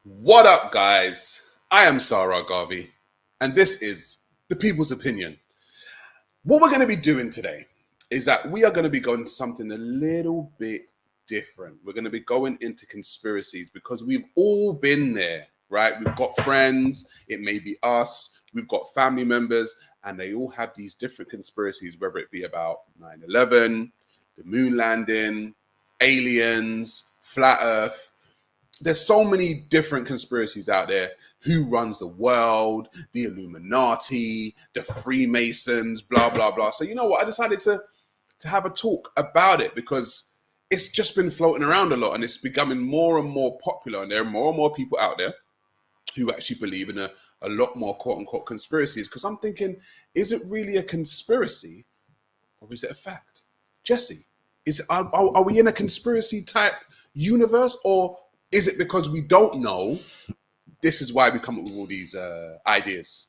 What up, guys? I am Sa Ra Garvey, and this is The People's Opinion. What we're going to be doing today is that we are going to be going to something a little bit different. We're going to be going into conspiracies because we've all been there, right? We've got friends, it may be us, we've got family members, and they all have these different conspiracies, whether it be about 9/11, the moon landing, aliens, flat earth. There's so many different conspiracies out there. Who runs the world, the Illuminati, the Freemasons, blah, blah, blah. So you know what? I decided to have a talk about it because it's just been floating around a lot and it's becoming more and more popular. And there are more and more people out there who actually believe in a lot more quote unquote conspiracies. Because I'm thinking, is it really a conspiracy or is it a fact? Jesse, are we in a conspiracy type universe, or is it because we don't know? This is why we come up with all these ideas.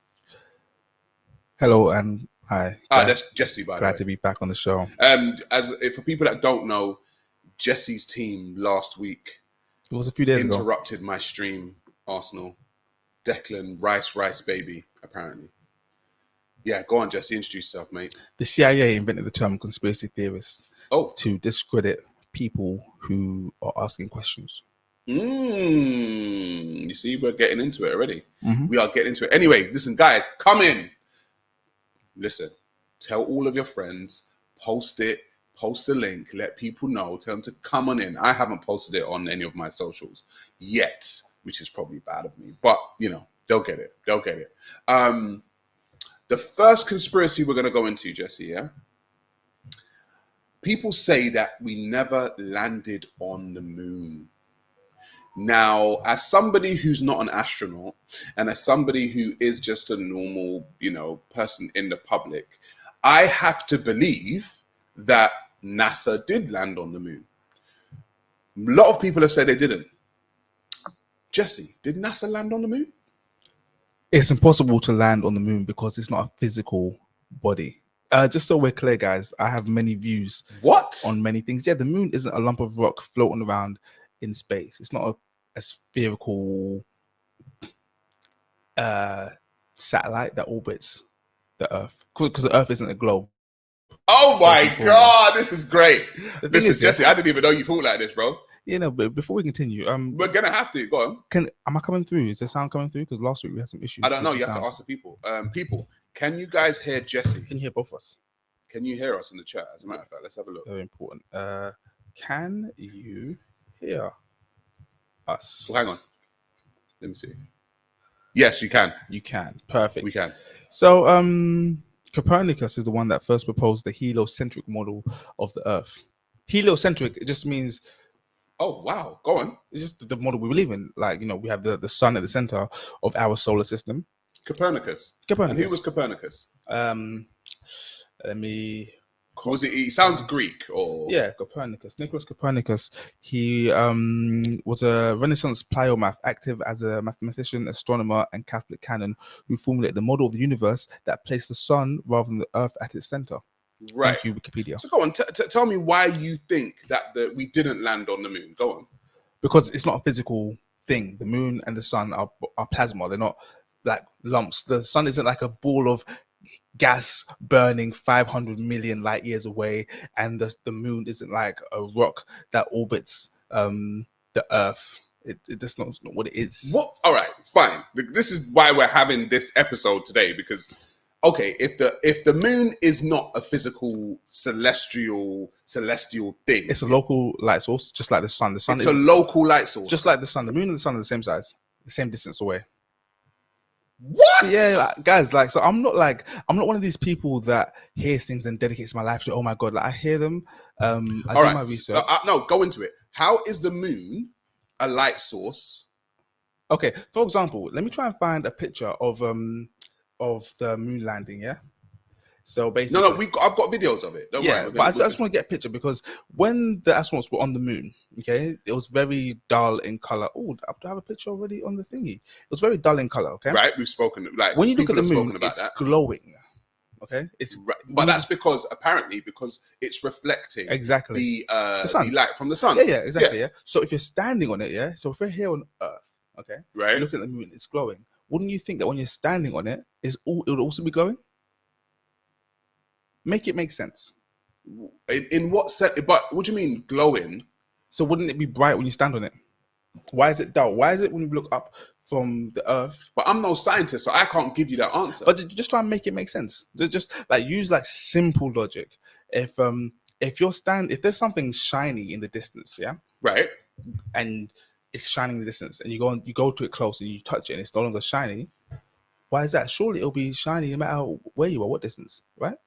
Hello and hi. That's Jesse, by the way. Glad to be back on the show. For people that don't know, Jesse's team last week, It was a few days ago. interrupted my stream. Arsenal, Declan Rice baby, apparently. Yeah, go on, Jesse. Introduce yourself, mate. The CIA invented the term conspiracy theorist Oh, to discredit people who are asking questions. you see, we're getting into it already. Mhm. We are getting into it. Anyway, listen, guys, come in. Listen, tell all of your friends, post it, post the link, let people know, tell them to come on in. I haven't posted it on any of my socials yet, which is probably bad of me, but you know, they'll get it. They'll get it. The first conspiracy we're going to go into, Jesse, yeah? People say that we never landed on the moon. Now, as somebody who's not an astronaut and as somebody who is just a normal, person in the public, I have to believe that NASA did land on the moon. A lot of people have said they didn't. Jesse, did NASA land on the moon? It's impossible to land on the moon because it's not a physical body. Just so we're clear, guys, I have many views What? on many things. Yeah, the moon isn't a lump of rock floating around in space. It's not a spherical satellite that orbits the Earth, because the Earth isn't a globe. Oh my God, this is great. The thing Listen, is, Jesse, I didn't even know you thought like this, bro. But before we continue, We're going to have to. Go on. am I coming through? Is the sound coming through? Because last week we had some issues. I don't know. with You the have to sound. ask the people. People, can you guys hear Jesse? Can you hear both of us? Can you hear us in the chat? As a matter of fact, let's have a look. Very important. Can you hear us? Well, hang on. Let me see. Yes, you can. You can. Perfect. We can. So, Copernicus is the one that first proposed the heliocentric model of the Earth. Heliocentric, it just means Oh, wow. Go on. it's just the model we believe in. Like, we have the sun at the center of our solar system. Copernicus. Copernicus. And who was Copernicus? Let me. Was it? He sounds Greek or? Yeah, Copernicus. Nicholas Copernicus. He was a Renaissance pliomath, active as a mathematician, astronomer, and Catholic canon, who formulated the model of the universe that placed the sun rather than the Earth at its center. Right. Thank you, Wikipedia. So go on. Tell me why you think that we didn't land on the moon. Go on. Because it's not a physical thing. The moon and the sun are plasma. They're not like lumps. The sun isn't like a ball of gas burning 500 million light years away, and the moon isn't like a rock that orbits the Earth. That's not what it is. What? All right, fine. This is why we're having this episode today, because okay, if the moon is not a physical celestial thing, It's a local light source, just like the sun. The sun it's is a local light source. just like the sun. The moon and the sun are the same size, the same distance away. What? Yeah, guys, so I'm not one of these people that hears things and dedicates my life to. Oh my God, I hear them. I All do right. my research. No, go into it. How is the moon a light source? Okay, for example, let me try and find a picture of the moon landing. Yeah. So basically, No, I've got videos of it. Don't worry. But I just want to get a picture because when the astronauts were on the moon, okay, it was very dull in color. Oh, do I have a picture already on the thingy? It was very dull in color. Okay, Right, we've spoken. Like when you look at the people have moon, spoken about it's that. glowing. Okay, it's Right. But that's because it's reflecting exactly the sun. light from the sun. Yeah, exactly. Yeah. So if you're standing on it, yeah. So if we're here on Earth, Okay, Right. look at the moon; it's glowing. Wouldn't you think that when you're standing on it, it would also be glowing? Make it make sense. In what sense? But what do you mean glowing? So wouldn't it be bright when you stand on it? Why is it dull? Why is it when you look up from the Earth? But I'm no scientist, so I can't give you that answer. But just try and make it make sense. Just like use like simple logic. If if there's something shiny in the distance, yeah, Right. and it's shining in the distance, and you go to it close and you touch it and it's no longer shiny, why is that? Surely it'll be shiny no matter where you are, what distance, right?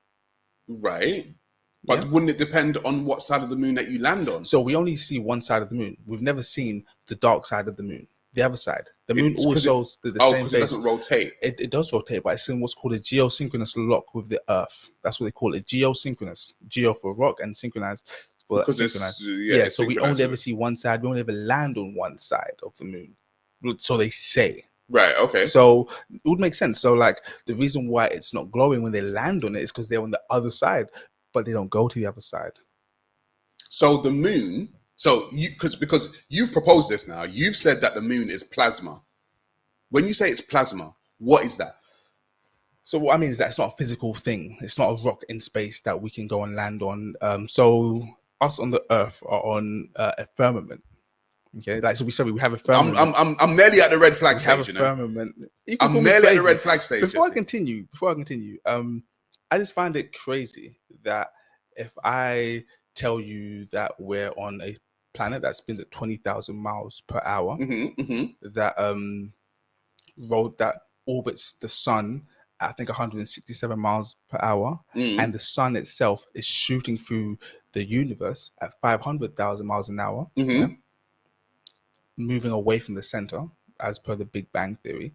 Right. But Yeah. wouldn't it depend on what side of the moon that you land on? So we only see one side of the moon. We've never seen the dark side of the moon, the other side. The moon always shows the same because face. it doesn't rotate. It does rotate, but it's in what's called a geosynchronous lock with the Earth. That's what they call it, geosynchronous. Geo for rock and synchronized for Because synchronized. it's So we only synchronized. ever see one side. We only ever land on one side of the moon. So they say. Right. Okay. So it would make sense. So like the reason why it's not glowing when they land on it is because they're on the other side, but they don't go to the other side. So the moon. So you because you've proposed this now. You've said that the moon is plasma. When you say it's plasma, what is that? So what I mean is that it's not a physical thing. It's not a rock in space that we can go and land on. So us on the Earth are on a firmament. Okay, like so we said we have a firmament. I'm nearly at the red flag We have a stage. You know? firmament. You can I'm call me nearly at the crazy. red flag stage. Before I Jesse. continue, I just find it crazy that if I tell you that we're on a planet that spins at 20,000 miles per hour, that that orbits the sun at, I think 167 miles per hour, and the sun itself is shooting through the universe at 500,000 miles an hour, yeah? Moving away from the center, as per the Big Bang Theory.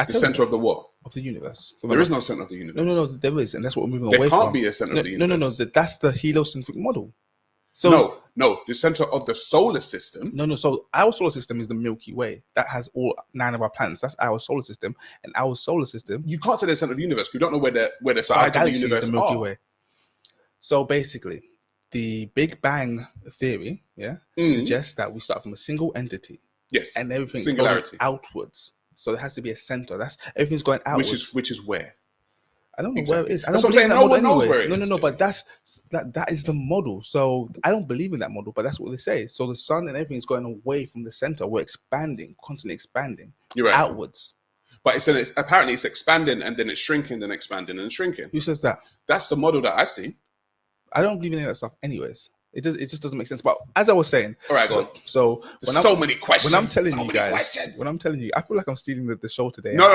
The center of the what? Of the universe. There is no center of the universe. No, there is, and that's what we're moving There away from. can't be a center of the universe. No. That's the heliocentric model. So no, the center of the solar system. No. So our solar system is the Milky Way. That has all 9 of our planets. That's our solar system, and our solar system. You can't say the center of the universe. You don't know where the So our sides of the galaxy universe is the Milky are. Way. So basically, the Big Bang Theory, suggests that we start from a single entity. Yes, and everything's singularity going outwards. So there has to be a center. That's everything's going outwards. Which is where? I don't know Exactly. where it is. I That's don't what I'm believe in saying. that No model one knows anyway. where it is, No. But that is the model. So I don't believe in that model, but that's what they say. So the sun and everything's going away from the center. We're expanding, constantly expanding. You're right. Outwards. But apparently it's expanding and then it's shrinking, then expanding and shrinking. Who says that? That's the model that I've seen. I don't believe in any of that stuff anyways. It just doesn't make sense. But as I was saying, all right. So there's so many questions. When I'm telling you guys, I feel like I'm stealing the show today. No,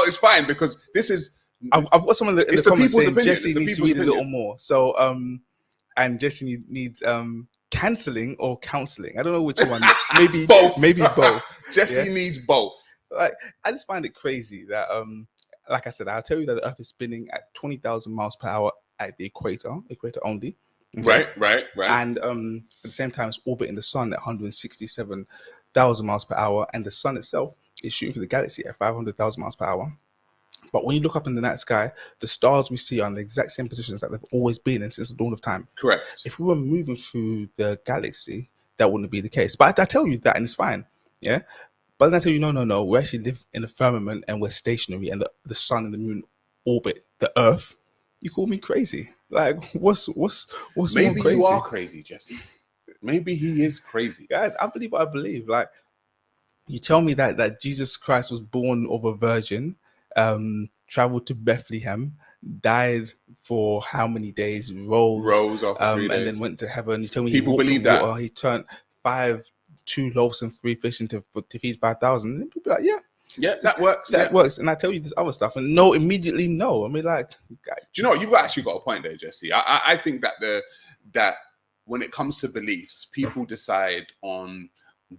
it's fine because this is. I've got someone in the comments saying opinion. Jesse needs to read a little more. So and Jesse needs cancelling or counselling. I don't know which one. Maybe both. Maybe both. Jesse needs both. Like I just find it crazy that like I said, I'll tell you that the Earth is spinning at 20,000 miles per hour at the equator only. Okay. Right. And at the same time, it's orbiting the sun at 167,000 miles per hour, and the sun itself is shooting through the galaxy at 500,000 miles per hour. But when you look up in the night sky, the stars we see are in the exact same positions that they've always been in since the dawn of time. Correct. If we were moving through the galaxy, that wouldn't be the case. But I tell you that, and it's fine. Yeah. But then I tell you, no, we actually live in a firmament and we're stationary, and the sun and the moon orbit the Earth. You call me crazy? Like, what's maybe more crazy? You are crazy, Jesse. Maybe he is crazy, guys. I believe what I believe. Like, you tell me that Jesus Christ was born of a virgin, traveled to Bethlehem, died for how many days? Rose after 3 days, and then went to heaven. You tell me people believe that water, he turned 2 loaves and 3 fish into to feed 5,000. And people are like, yeah, that works. That works. And I tell you this other stuff, and immediately no. I mean, like, do you know you've actually got a point there, Jesse? I think that when it comes to beliefs, people decide on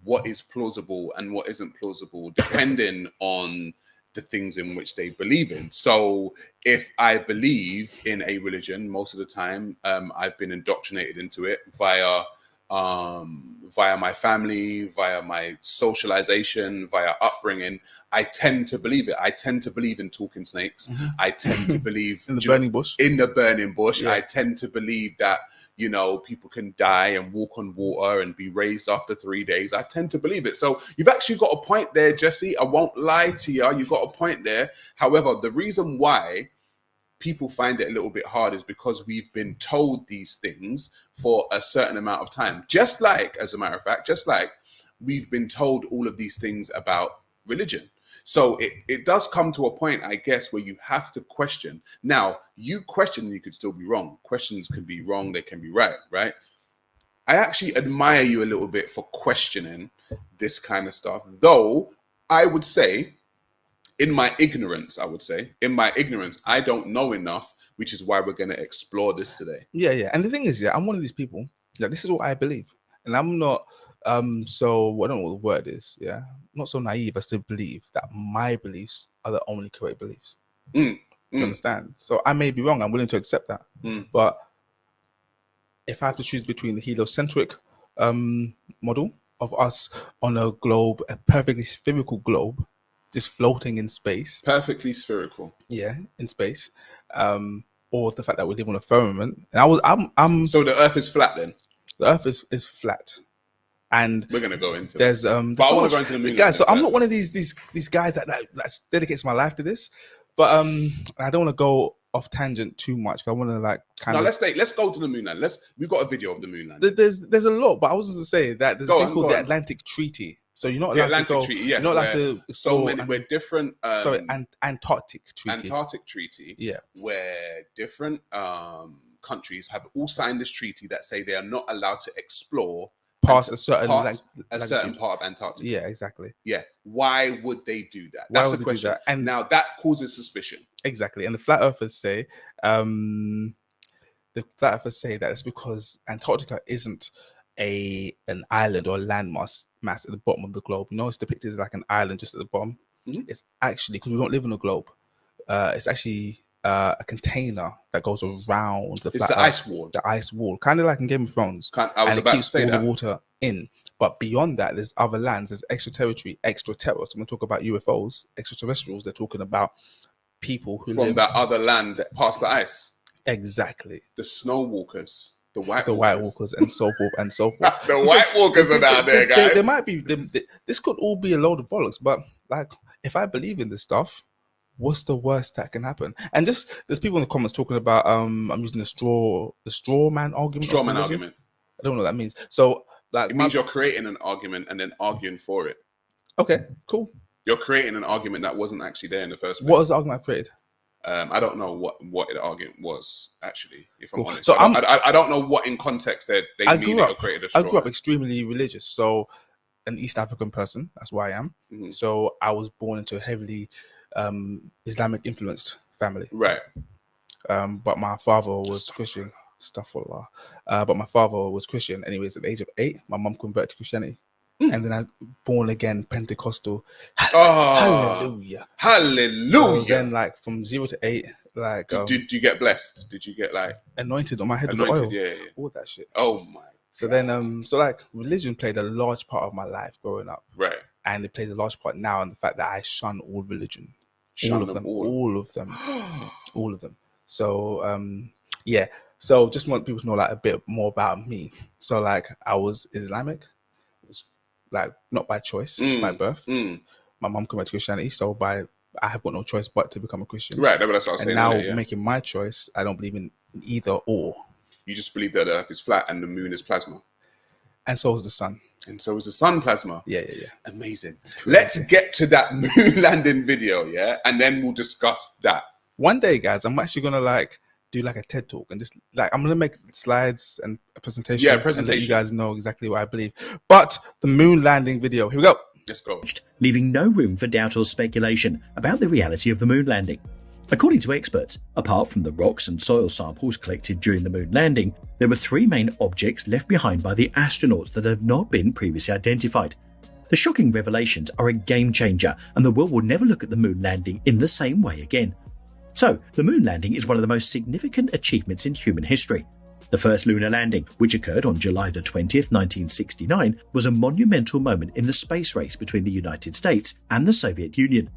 what is plausible and what isn't plausible, depending on the things in which they believe in. So if I believe in a religion, most of the time, I've been indoctrinated into it via my family, via my socialization, via upbringing. I tend to believe it. I tend to believe in talking snakes. I tend to believe in the burning bush. In the burning bush. Yeah. I tend to believe that you know, people can die and walk on water and be raised after 3 days. I tend to believe it. So you've actually got a point there, Jesse. I won't lie to you. You've got a point there. However, the reason why people find it a little bit hard is because we've been told these things for a certain amount of time. Just like, as a matter of fact, just like we've been told all of these things about religion. So it does come to a point, I guess, where you have to question. Now, you question, you could still be wrong. Questions can be wrong, they can be right, right? I actually admire you a little bit for questioning this kind of stuff, though I would say, in my ignorance, I don't know enough, which is why we're going to explore this today. Yeah. And the thing is, I'm one of these people. This is what I believe, and I'm not. So I don't know what the word is. Yeah, I'm not so naive as to believe that my beliefs are the only correct beliefs. You understand? So I may be wrong. I'm willing to accept that. But if I have to choose between the heliocentric model of us on a globe, a perfectly spherical globe, just floating in space. Perfectly spherical. Yeah, in space. Or the fact that we live on a firmament. And I'm So the Earth is flat then? The Earth is flat. And we're gonna go into there's but I want to go into the moon guys. So I'm first. not one of these guys that dedicates my life to this. But I don't want to go off tangent too much. I want to let's go to the moon land. We've got a video of the moon land. There's a lot, but I was going to say that there's a thing called the Atlantic Treaty. So you're not allowed to go. Treaty, yes, you're not allowed to explore. We're different. Antarctic Treaty. Antarctic Treaty. Yeah, where different countries have all signed this treaty that say they are not allowed to explore past a certain certain part of Antarctica. Yeah, exactly. Yeah. Why would they do that? That's the question. And now that causes suspicion. Exactly. And the flat earthers say, that it's because Antarctica isn't an island or a land mass at the bottom of the globe. You know, it's depicted as like an island just at the bottom. It's actually, because we don't live on a globe, it's actually a container that goes around the flat earth. Ice wall. The ice wall, kind of like in Game of Thrones. And it keeps all the water in. But beyond that, there's other lands. There's extraterritorial. So when we talk about UFOs, extraterrestrials, they're talking about people who from live that other land past the ice. Exactly. The snow walkers. The White Walkers and so forth and so forth. The White Walkers are down there, guys. There might be. This could all be a load of bollocks, but like, if I believe in this stuff, what's the worst that can happen? And just there's people in the comments talking about I'm using the straw man argument. Straw man argument. I don't know what that means. So like, it means you're creating an argument and then arguing for it. Okay, cool. You're creating an argument that wasn't actually there in the first place. What was the argument I've created? I don't know what the argument was, actually, if I'm honest. So I don't know what in context they mean it created a straw. I grew up extremely religious, so an East African person, that's why I am. So I was born into a heavily Islamic influenced family. Right. But my father was Christian. But my father was Christian. Anyways, at the age of 8, my mum converted to Christianity. And then I born again Pentecostal. Hallelujah. So then, like, from 0 to 8, like, did you get blessed? Did you get like anointed on my head with oil? Yeah. All that shit. Oh my. So then, so like, religion played a large part of my life growing up. Right. And it plays a large part now in the fact that I shun all religion. All of them. So yeah. So just want people to know like a bit more about me. So like, I was Islamic. Like, not by choice, by birth. My mom converted to Christianity, so I have got no choice but to become a Christian. Right, that's what I was saying. And now making my choice, I don't believe in either or. You just believe that the Earth is flat and the moon is plasma. And so is the sun. And so is the sun plasma. Yeah. Amazing. Let's get to that moon landing video, yeah? And then we'll discuss that. One day, guys, I'm actually going to like do like a TED talk and just like, I'm going to make slides and a presentation. And let you guys know exactly what I believe. But the moon landing video, here we go. Let's go. Leaving no room for doubt or speculation about the reality of the moon landing. According to experts, apart from the rocks and soil samples collected during the moon landing, there were 3 main objects left behind by the astronauts that have not been previously identified. The shocking revelations are a game changer, and the world will never look at the moon landing in the same way again. So, the moon landing is one of the most significant achievements in human history. The first lunar landing, which occurred on July the 20th, 1969, was a monumental moment in the space race between the United States and the Soviet Union.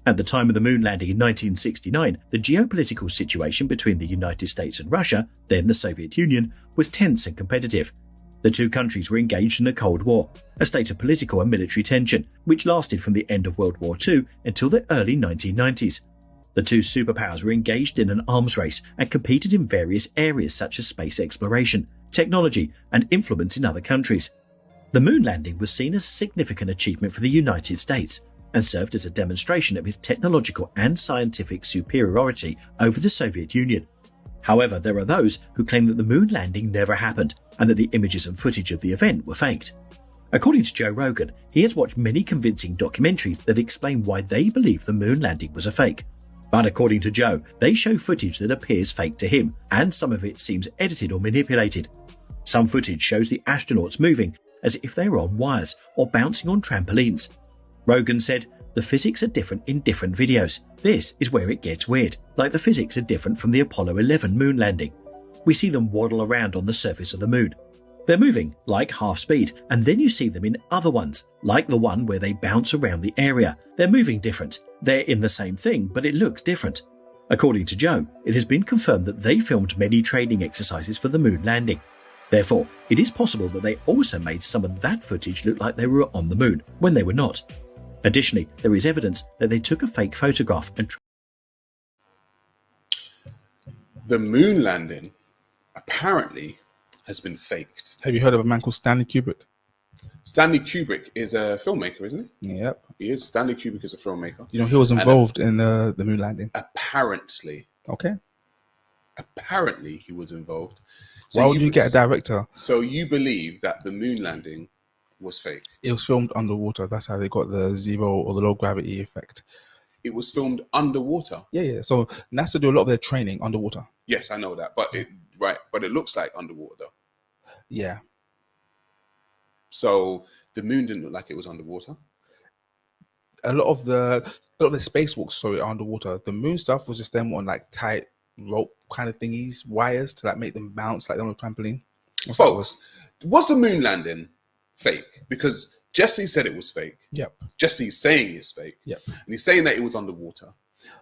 At the time of the moon landing in 1969, the geopolitical situation between the United States and Russia, then the Soviet Union, was tense and competitive. The two countries were engaged in a Cold War, a state of political and military tension, which lasted from the end of World War II until the early 1990s. The two superpowers were engaged in an arms race and competed in various areas such as space exploration, technology, and influence in other countries. The moon landing was seen as a significant achievement for the United States and served as a demonstration of its technological and scientific superiority over the Soviet Union. However, there are those who claim that the moon landing never happened and that the images and footage of the event were faked. According to Joe Rogan, he has watched many convincing documentaries that explain why they believe the moon landing was a fake. But according to Joe, they show footage that appears fake to him, and some of it seems edited or manipulated. Some footage shows the astronauts moving as if they were on wires or bouncing on trampolines. Rogan said, "The physics are different in different videos. This is where it gets weird, like the physics are different from the Apollo 11 moon landing. We see them waddle around on the surface of the moon. They're moving like half speed, and then you see them in other ones, like the one where they bounce around the area. They're moving different. They're in the same thing, but it looks different." According to Joe, it has been confirmed that they filmed many training exercises for the moon landing. Therefore, it is possible that they also made some of that footage look like they were on the moon when they were not. Additionally, there is evidence that they took a fake photograph and The moon landing apparently has been faked. Have you heard of a man called Stanley Kubrick? Stanley Kubrick is a filmmaker, isn't he? Yep. He is. Stanley Kubrick is a filmmaker. You know, he was involved in the moon landing. Apparently he was involved. So Why would you get a director? So you believe that the moon landing was fake? It was filmed underwater. That's how they got the zero or the low gravity effect. It was filmed underwater. Yeah. So NASA do a lot of their training underwater. Yes, I know that, but it looks like underwater though. Yeah. So the moon didn't look like it was underwater. A lot of the spacewalks, are underwater. The moon stuff was just them on like tight rope kind of thingies, wires to like make them bounce like on a trampoline. Folks, was the moon landing fake? Because Jesse said it was fake. Yep. Jesse's saying it's fake. Yep. And he's saying that it was underwater.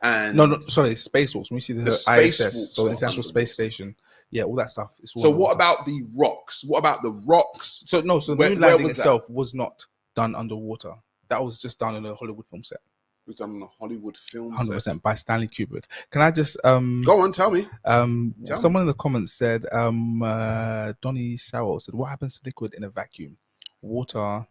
And no, sorry, spacewalks. When we see the ISS, so the International Space Station, yeah, all that stuff. It's all so underwater. what about the rocks? What about the rocks? So the moon landing itself was not done underwater. That was just done on a Hollywood film set. It was done on a Hollywood film 100% by Stanley Kubrick. Can I just go on? Tell me. Someone in the comments said, Donnie Sarrell said, "What happens to liquid in a vacuum? Water,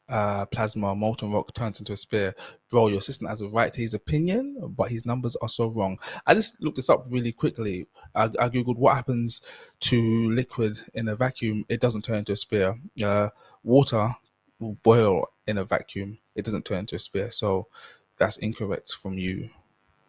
plasma, molten rock turns into a sphere." Bro, your assistant has a right to his opinion, but his numbers are so wrong. I just looked this up really quickly. I googled what happens to liquid in a vacuum. It doesn't turn into a sphere. Water will boil in a vacuum. It doesn't turn into a sphere. So that's incorrect from you.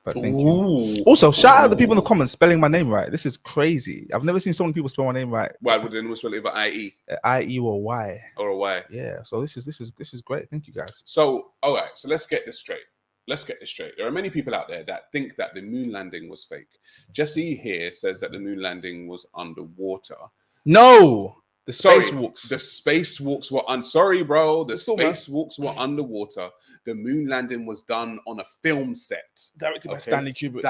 But thank you. Also, shout out to the people in the comments spelling my name right. This is crazy. I've never seen so many people spell my name right. Why would anyone spell it either I-E? I-E or Y. Or a Y. Yeah. So this is great. Thank you guys. So, all right. So let's get this straight. There are many people out there that think that the moon landing was fake. Jesse here says that the moon landing was underwater. No. The spacewalks. The spacewalks were sorry, bro. The spacewalks were underwater. The moon landing was done on a film set. Directed by Stanley Kubrick.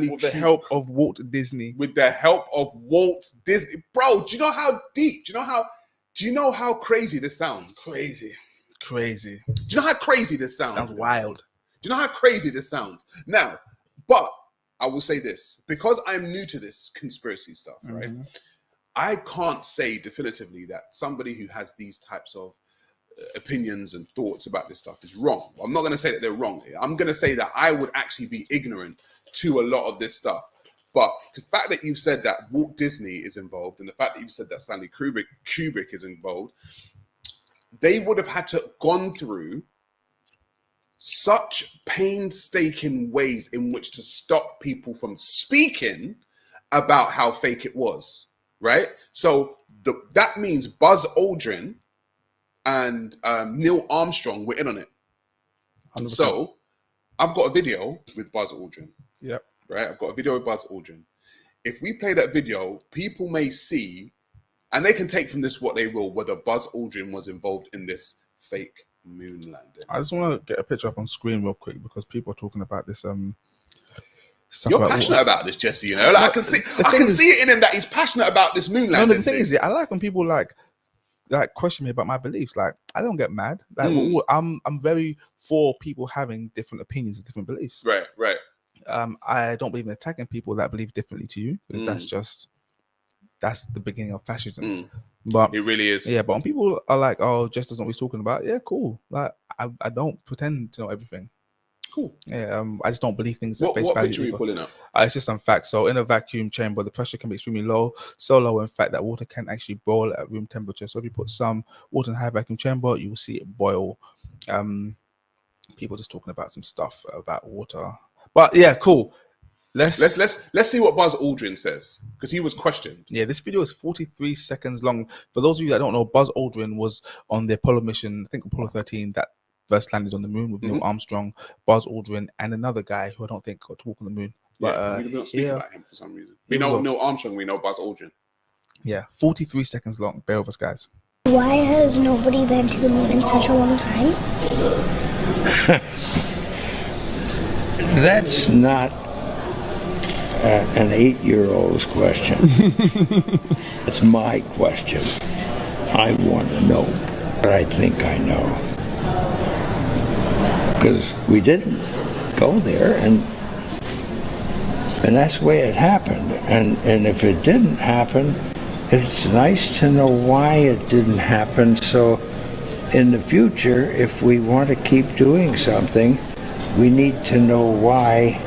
With the help of Walt Disney. With the help of Walt Disney. Bro, do you know how deep? Do you know how crazy this sounds? Crazy. Do you know how crazy this sounds? Sounds wild. Do you know how crazy this sounds? Now, but I will say this, because I'm new to this conspiracy stuff, right? I can't say definitively that somebody who has these types of opinions and thoughts about this stuff is wrong. I'm not going to say that they're wrong here. I'm going to say that I would actually be ignorant to a lot of this stuff. But the fact that you've said that Walt Disney is involved and the fact that you've said that Stanley Kubrick is involved, they would have had to gone through such painstaking ways in which to stop people from speaking about how fake it was. Right, so that means Buzz Aldrin and Neil Armstrong were in on it. 100%. So I've got a video with Buzz Aldrin. Yep. Right, I've got a video with Buzz Aldrin. If we play that video, people may see, and they can take from this what they will, whether Buzz Aldrin was involved in this fake moon landing. I just want to get a picture up on screen real quick because people are talking about this stuff. You're about passionate about this, Jesse. You know, like, I can see it in him that he's passionate about this moon landing. No, the thing is, I like when people like question me about my beliefs. Like, I don't get mad. Like, I'm very for people having different opinions and different beliefs. Right. I don't believe in attacking people that believe differently to you because that's the beginning of fascism. But it really is. Yeah, but when people are like, "Oh, just doesn't know what he's talking about," yeah, cool. Like, I don't pretend to know everything. Cool. Yeah, I just don't believe things at face what value. picture are you pulling up? It's just some facts. So in a vacuum chamber, the pressure can be extremely low, so low in fact that water can actually boil at room temperature. So if you put some water in a high vacuum chamber, you will see it boil. People just talking about some stuff about water, but yeah, cool. Let's see what Buzz Aldrin says because he was questioned. Yeah, this video is 43 seconds long. For those of you that don't know, Buzz Aldrin was on the Apollo mission, I think Apollo 13, that first landed on the moon with Neil Armstrong, Buzz Aldrin, and another guy who I don't think got to walk on the moon. But we don't speak about him for some reason. We know Neil Armstrong, we know Buzz Aldrin. Yeah, 43 seconds long. Bear with us, guys. Why has nobody been to the moon in such a long time? That's not an 8-year-old's question. It's my question. I want to know what I think I know. Because we didn't go there, and that's the way it happened. And if it didn't happen, it's nice to know why it didn't happen. So in the future, if we want to keep doing something, we need to know why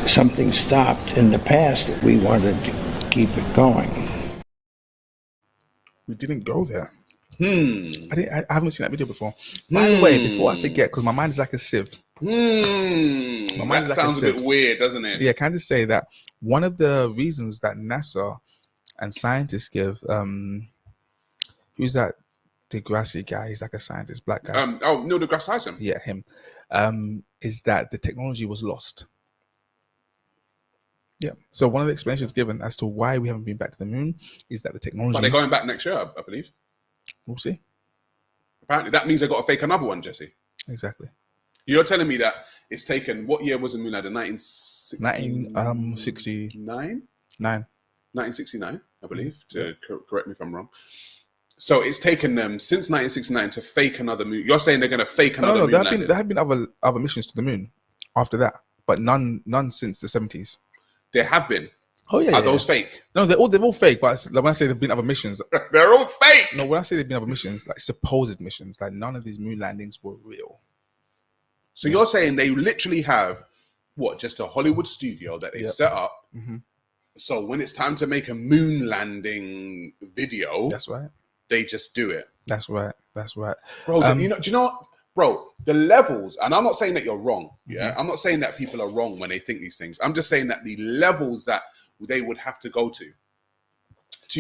something stopped in the past that we wanted to keep it going. We didn't go there. I haven't seen that video before. By the way, before I forget, because my mind is like a sieve. That sounds a bit weird, doesn't it? Yeah, can I just say that one of the reasons that NASA and scientists give, who's that deGrasse guy? He's like a scientist, black guy. Neil deGrasse Tyson. Yeah, him. Is that the technology was lost. Yeah. So one of the explanations given as to why we haven't been back to the moon is that the technology. But they're going back next year, I believe. We'll see. Apparently, that means they've got to fake another one, Jesse. Exactly. You're telling me that it's taken, what year was the moon landing? 1969? 1969, I believe. Correct me if I'm wrong. So it's taken them since 1969 to fake another moon. You're saying they're going to fake another moon landing? There have been other missions to the moon after that, but none since the 70s. There have been. Oh yeah. Are those fake? No, they're all fake. But when I say there've been other missions, they're all fake. No, when I say there've been other missions, like supposed missions, like none of these moon landings were real. So you're saying they literally have just a Hollywood studio that they set up. So when it's time to make a moon landing video, that's right, they just do it. That's right. Bro, do you know what? Bro, the levels, and I'm not saying that you're wrong. Yeah, I'm not saying that people are wrong when they think these things. I'm just saying that the levels that they would have to go to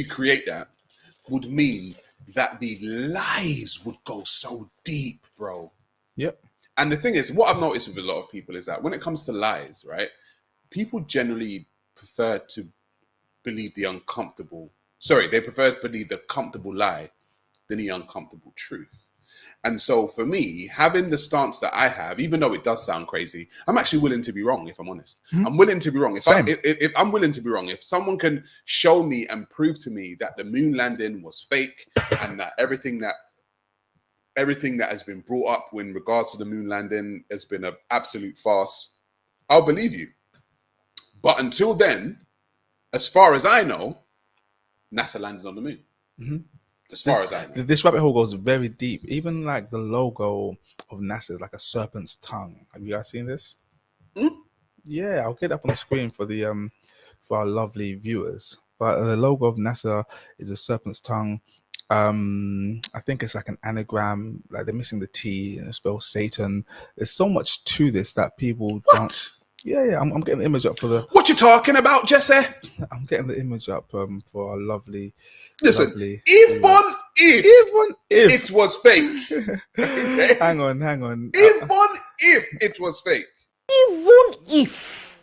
create that would mean that the lies would go so deep, bro. Yep. And the thing is, what I've noticed with a lot of people is that when it comes to lies, right, people generally prefer to believe the uncomfortable. Sorry, they prefer to believe the comfortable lie than the uncomfortable truth. And so for me, having the stance that I have, even though it does sound crazy, I'm actually willing to be wrong, if I'm honest. I'm willing to be wrong. If I'm willing to be wrong, if someone can show me and prove to me that the moon landing was fake and that everything that has been brought up in regards to the moon landing has been an absolute farce, I'll believe you. But until then, as far as I know, NASA landed on the moon. As far as I know. This rabbit hole goes very deep. Even like the logo of NASA is like a serpent's tongue. Have you guys seen this? Yeah, I'll get up on the screen for the for our lovely viewers. But the logo of NASA is a serpent's tongue. I think it's like an anagram, like they're missing the T and it spells Satan. There's so much to this that people don't. Yeah, I'm getting the image up for the. What you talking about, Jesse? I'm getting the image up for our lovely. Listen, lovely even if it was fake. Okay? Hang on. Even if it was fake. Even if.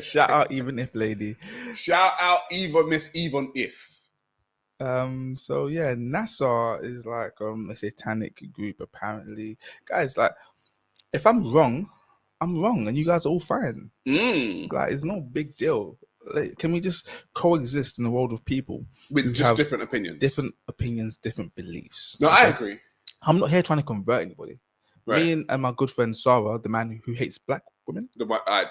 Shout out, even if lady. Shout out, even Miss Even if. So yeah, NASA is like a satanic group apparently. Guys, like if I'm wrong, I'm wrong, and you guys are all fine. Mm. Like it's no big deal. Like, can we just coexist in a world of people With who just have different opinions. different opinions, different beliefs? No, I okay? agree. I'm not here trying to convert anybody. Right. Me and my good friend Sarah, the man who hates black women, I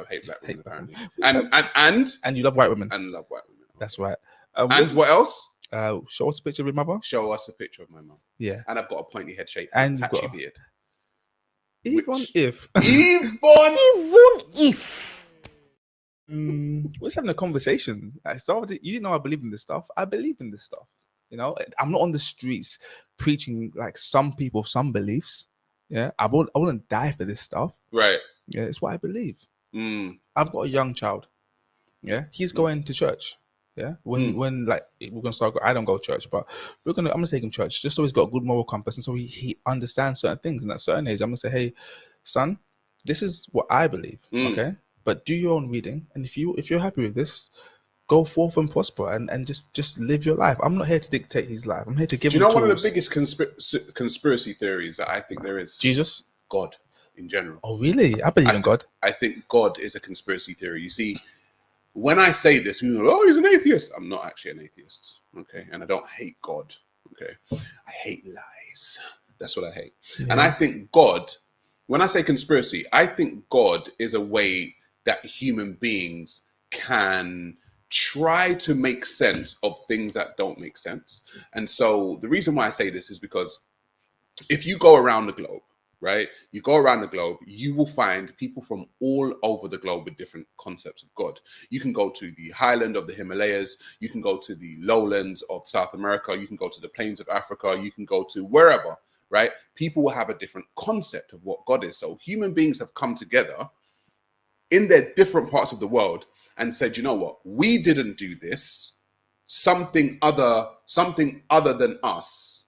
hate black women Hate black apparently, women. and you love white women. and love white women. That's right. And what else? Show us a picture of your mother. Show us a picture of my mum. Yeah. And I've got a pointy head shape And and you've patchy got beard. even if Even Even if. we're just having a conversation. I started. You know, I believe in this stuff. I believe in this stuff. You know, I'm not on the streets preaching like some people, some beliefs. Yeah, I wouldn't die for this stuff. right. Yeah, it's what I believe. Mm. I've got a young child. Yeah, he's going to church. Yeah, when like we're gonna start. I don't go to church, but I'm gonna take him to church just so he's got a good moral compass and so he understands certain things. And at a certain age, I'm gonna say, hey, son, this is what I believe. Okay, but do your own reading, and if you're happy with this, go forth and prosper and just live your life. I'm not here to dictate his life. I'm here to give Do him you know tools. one of the biggest conspiracy theories that I think there is? Jesus. God in general. Oh, really? I believe in God. I think God is a conspiracy theory. You see, when I say this, people go, oh, he's an atheist. I'm not actually an atheist, okay? And I don't hate God, okay? I hate lies. That's what I hate. Yeah. And I think God, when I say conspiracy, I think God is a way that human beings can try to make sense of things that don't make sense. And so the reason why I say this is because if you go around the globe, right? You go around the globe, you will find people from all over the globe with different concepts of God. You can go to the highland of the Himalayas, you can go to the lowlands of South America, you can go to the plains of Africa, you can go to wherever, right? People will have a different concept of what God is. So human beings have come together in their different parts of the world and said, you know what? We didn't do this. Something other than us,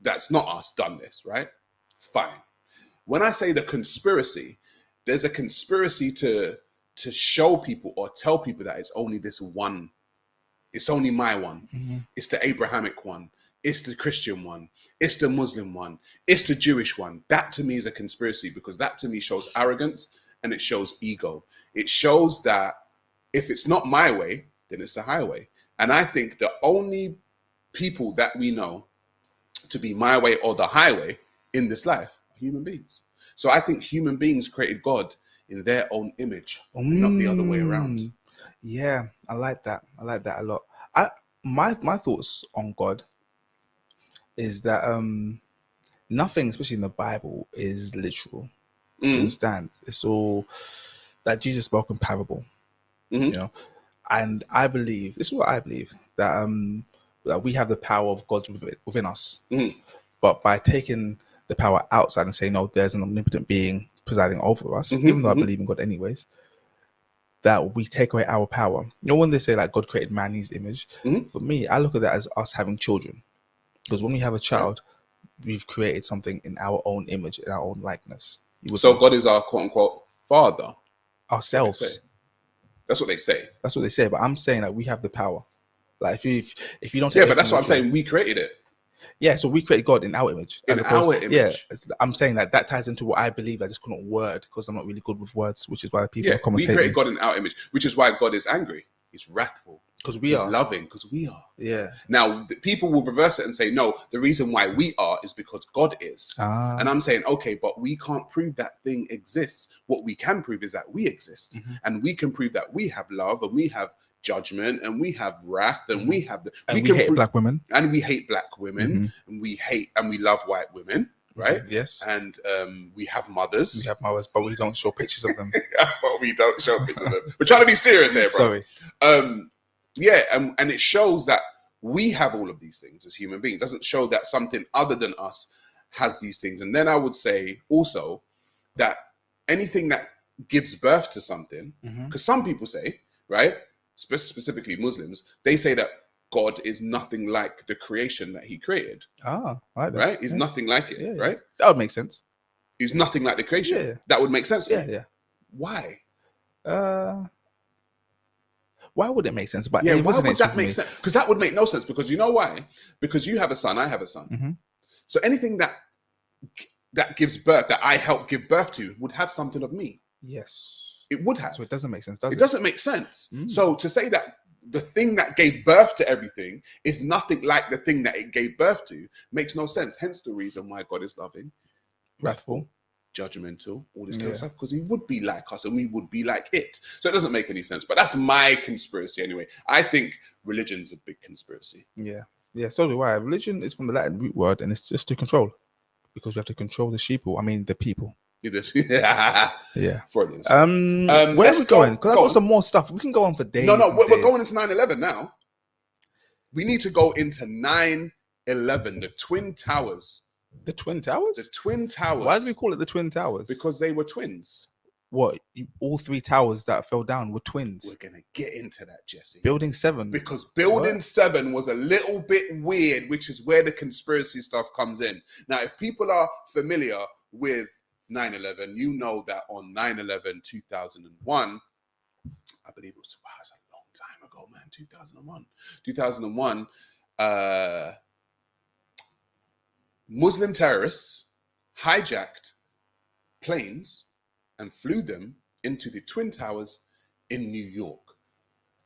that's not us, done this, right? Fine. When I say the conspiracy, there's a conspiracy to show people or tell people that it's only this one. It's only my one. Mm-hmm. It's the Abrahamic one. It's the Christian one. It's the Muslim one. It's the Jewish one. That to me is a conspiracy because that to me shows arrogance and it shows ego. It shows that if it's not my way, then it's the highway. And I think the only people that we know to be my way or the highway in this life are human beings. So I think human beings created God in their own image, not the other way around. Yeah, I like that. I like that a lot. My thoughts on God is that nothing, especially in the Bible, is literal. Do you understand? It's all that Jesus spoke in parable. You know, and I believe this is what I believe that we have the power of God within us, but by taking the power outside and saying no, there's an omnipotent being presiding over us, even though I believe in God anyways, that we take away our power. You know, when they say like God created man in his image, for me, I look at that as us having children, because when we have a child, we've created something in our own image, in our own likeness. So God is our quote unquote father. Ourselves. That's what they say. That's what they say. But I'm saying that we have the power. Like if you don't, Yeah, but that's what I'm saying. We created it. Yeah, so we created God in our image. In our image. Yeah, I'm saying that ties into what I believe. I just couldn't word because I'm not really good with words, which is why people are commentating. We created God in our image, which is why God is angry. He's wrathful. Because He's loving, because we are. Yeah. Now, people will reverse it and say, no, the reason why we are is because God is. And I'm saying, okay, but we can't prove that thing exists. What we can prove is that we exist. And we can prove that we have love and we have judgment and we have wrath and we have we hate black women. And we hate black women and we hate and we love white women. Right? Yes. And we have mothers. We have mothers, but we don't show pictures of them. But we don't show pictures of them. We're trying to be serious here, bro. Sorry. Yeah, and it shows that we have all of these things as human beings. It doesn't show that something other than us has these things. And then I would say also that anything that gives birth to something, because some people say, right, specifically Muslims, they say that God is nothing like the creation that he created. I like that. Right? He's nothing like it, right? That would make sense. He's nothing like the creation. Yeah. That would make sense to you. Yeah. Why? Why would it make sense? But Yeah, it why would resonates that with make me. sense? Because that would make no sense. Because you know why? Because you have a son, I have a son. Mhm. So anything that gives birth, that I help give birth to, would have something of me. Yes. It would have. So it doesn't make sense, does it? It doesn't make sense. Mm. So to say that the thing that gave birth to everything is nothing like the thing that it gave birth to makes no sense. Hence the reason why God is loving, Wrathful. judgmental, all this kind of Yeah. stuff, because he would be like us and we would be like it. So it doesn't make any sense. But that's my conspiracy anyway. I think religion's a big conspiracy. Yeah. Yeah, so do I. Religion is from the Latin root word, and it's just to control. Because you have to control the sheeple. I mean, the people. Yeah. Yeah. Freudian. Where are let's we going? Because I've go got on. some more stuff. We can go on for days. No, and we're days. going into 9/11 now. We need to go into 9/11, the Twin Towers. The Twin Towers? The Twin Towers. Why do we call it the Twin Towers? Because they were twins. What? All three towers that fell down were twins. We're going to get into that, Jesse. Building 7. Because Building 7 was a little bit weird, which is where the conspiracy stuff comes in. Now, if people are familiar with 9/11, you know that on 9/11, 2001, I believe it was, wow, it's a long time ago, man, 2001, Muslim terrorists hijacked planes and flew them into the Twin Towers in New York.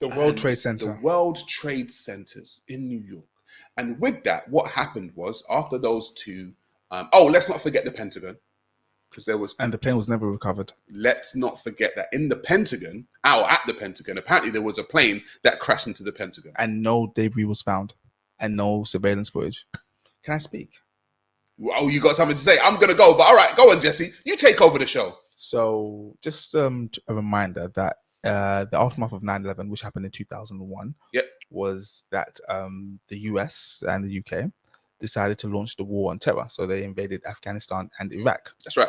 The World And Trade Center. The World Trade Centers in New York. And with that, what happened was after those two, let's not forget the Pentagon. Because there was, And the plane was never recovered. let's not forget that in the Pentagon, at the Pentagon, apparently there was a plane that crashed into the Pentagon. And no debris was found. And no surveillance footage. Can I speak? Oh, you got something to say? I'm going to go. But all right, go on, Jesse. You take over the show. So just a reminder that the aftermath of 9/11, which happened in 2001, Yep. was that the US and the UK decided to launch the war on terror. So they invaded Afghanistan and Iraq. That's right.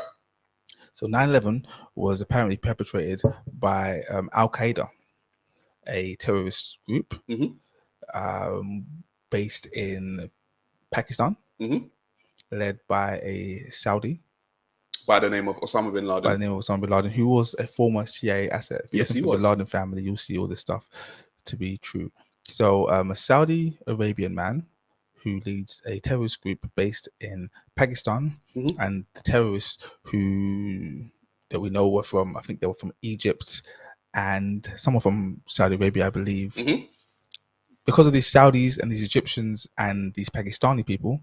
So 9/11 was apparently perpetrated by Al-Qaeda, a terrorist group based in Pakistan, led by a Saudi By the name of Osama bin Laden. by the name of Osama bin Laden, who was a former CIA asset. If you Yes, look he into was. The Laden family, you'll see all this stuff to be true. So a Saudi Arabian man who leads a terrorist group based in Pakistan, and the terrorists that we know were from, I think they were from Egypt and someone from Saudi Arabia, I believe. Because of these Saudis and these Egyptians and these Pakistani people,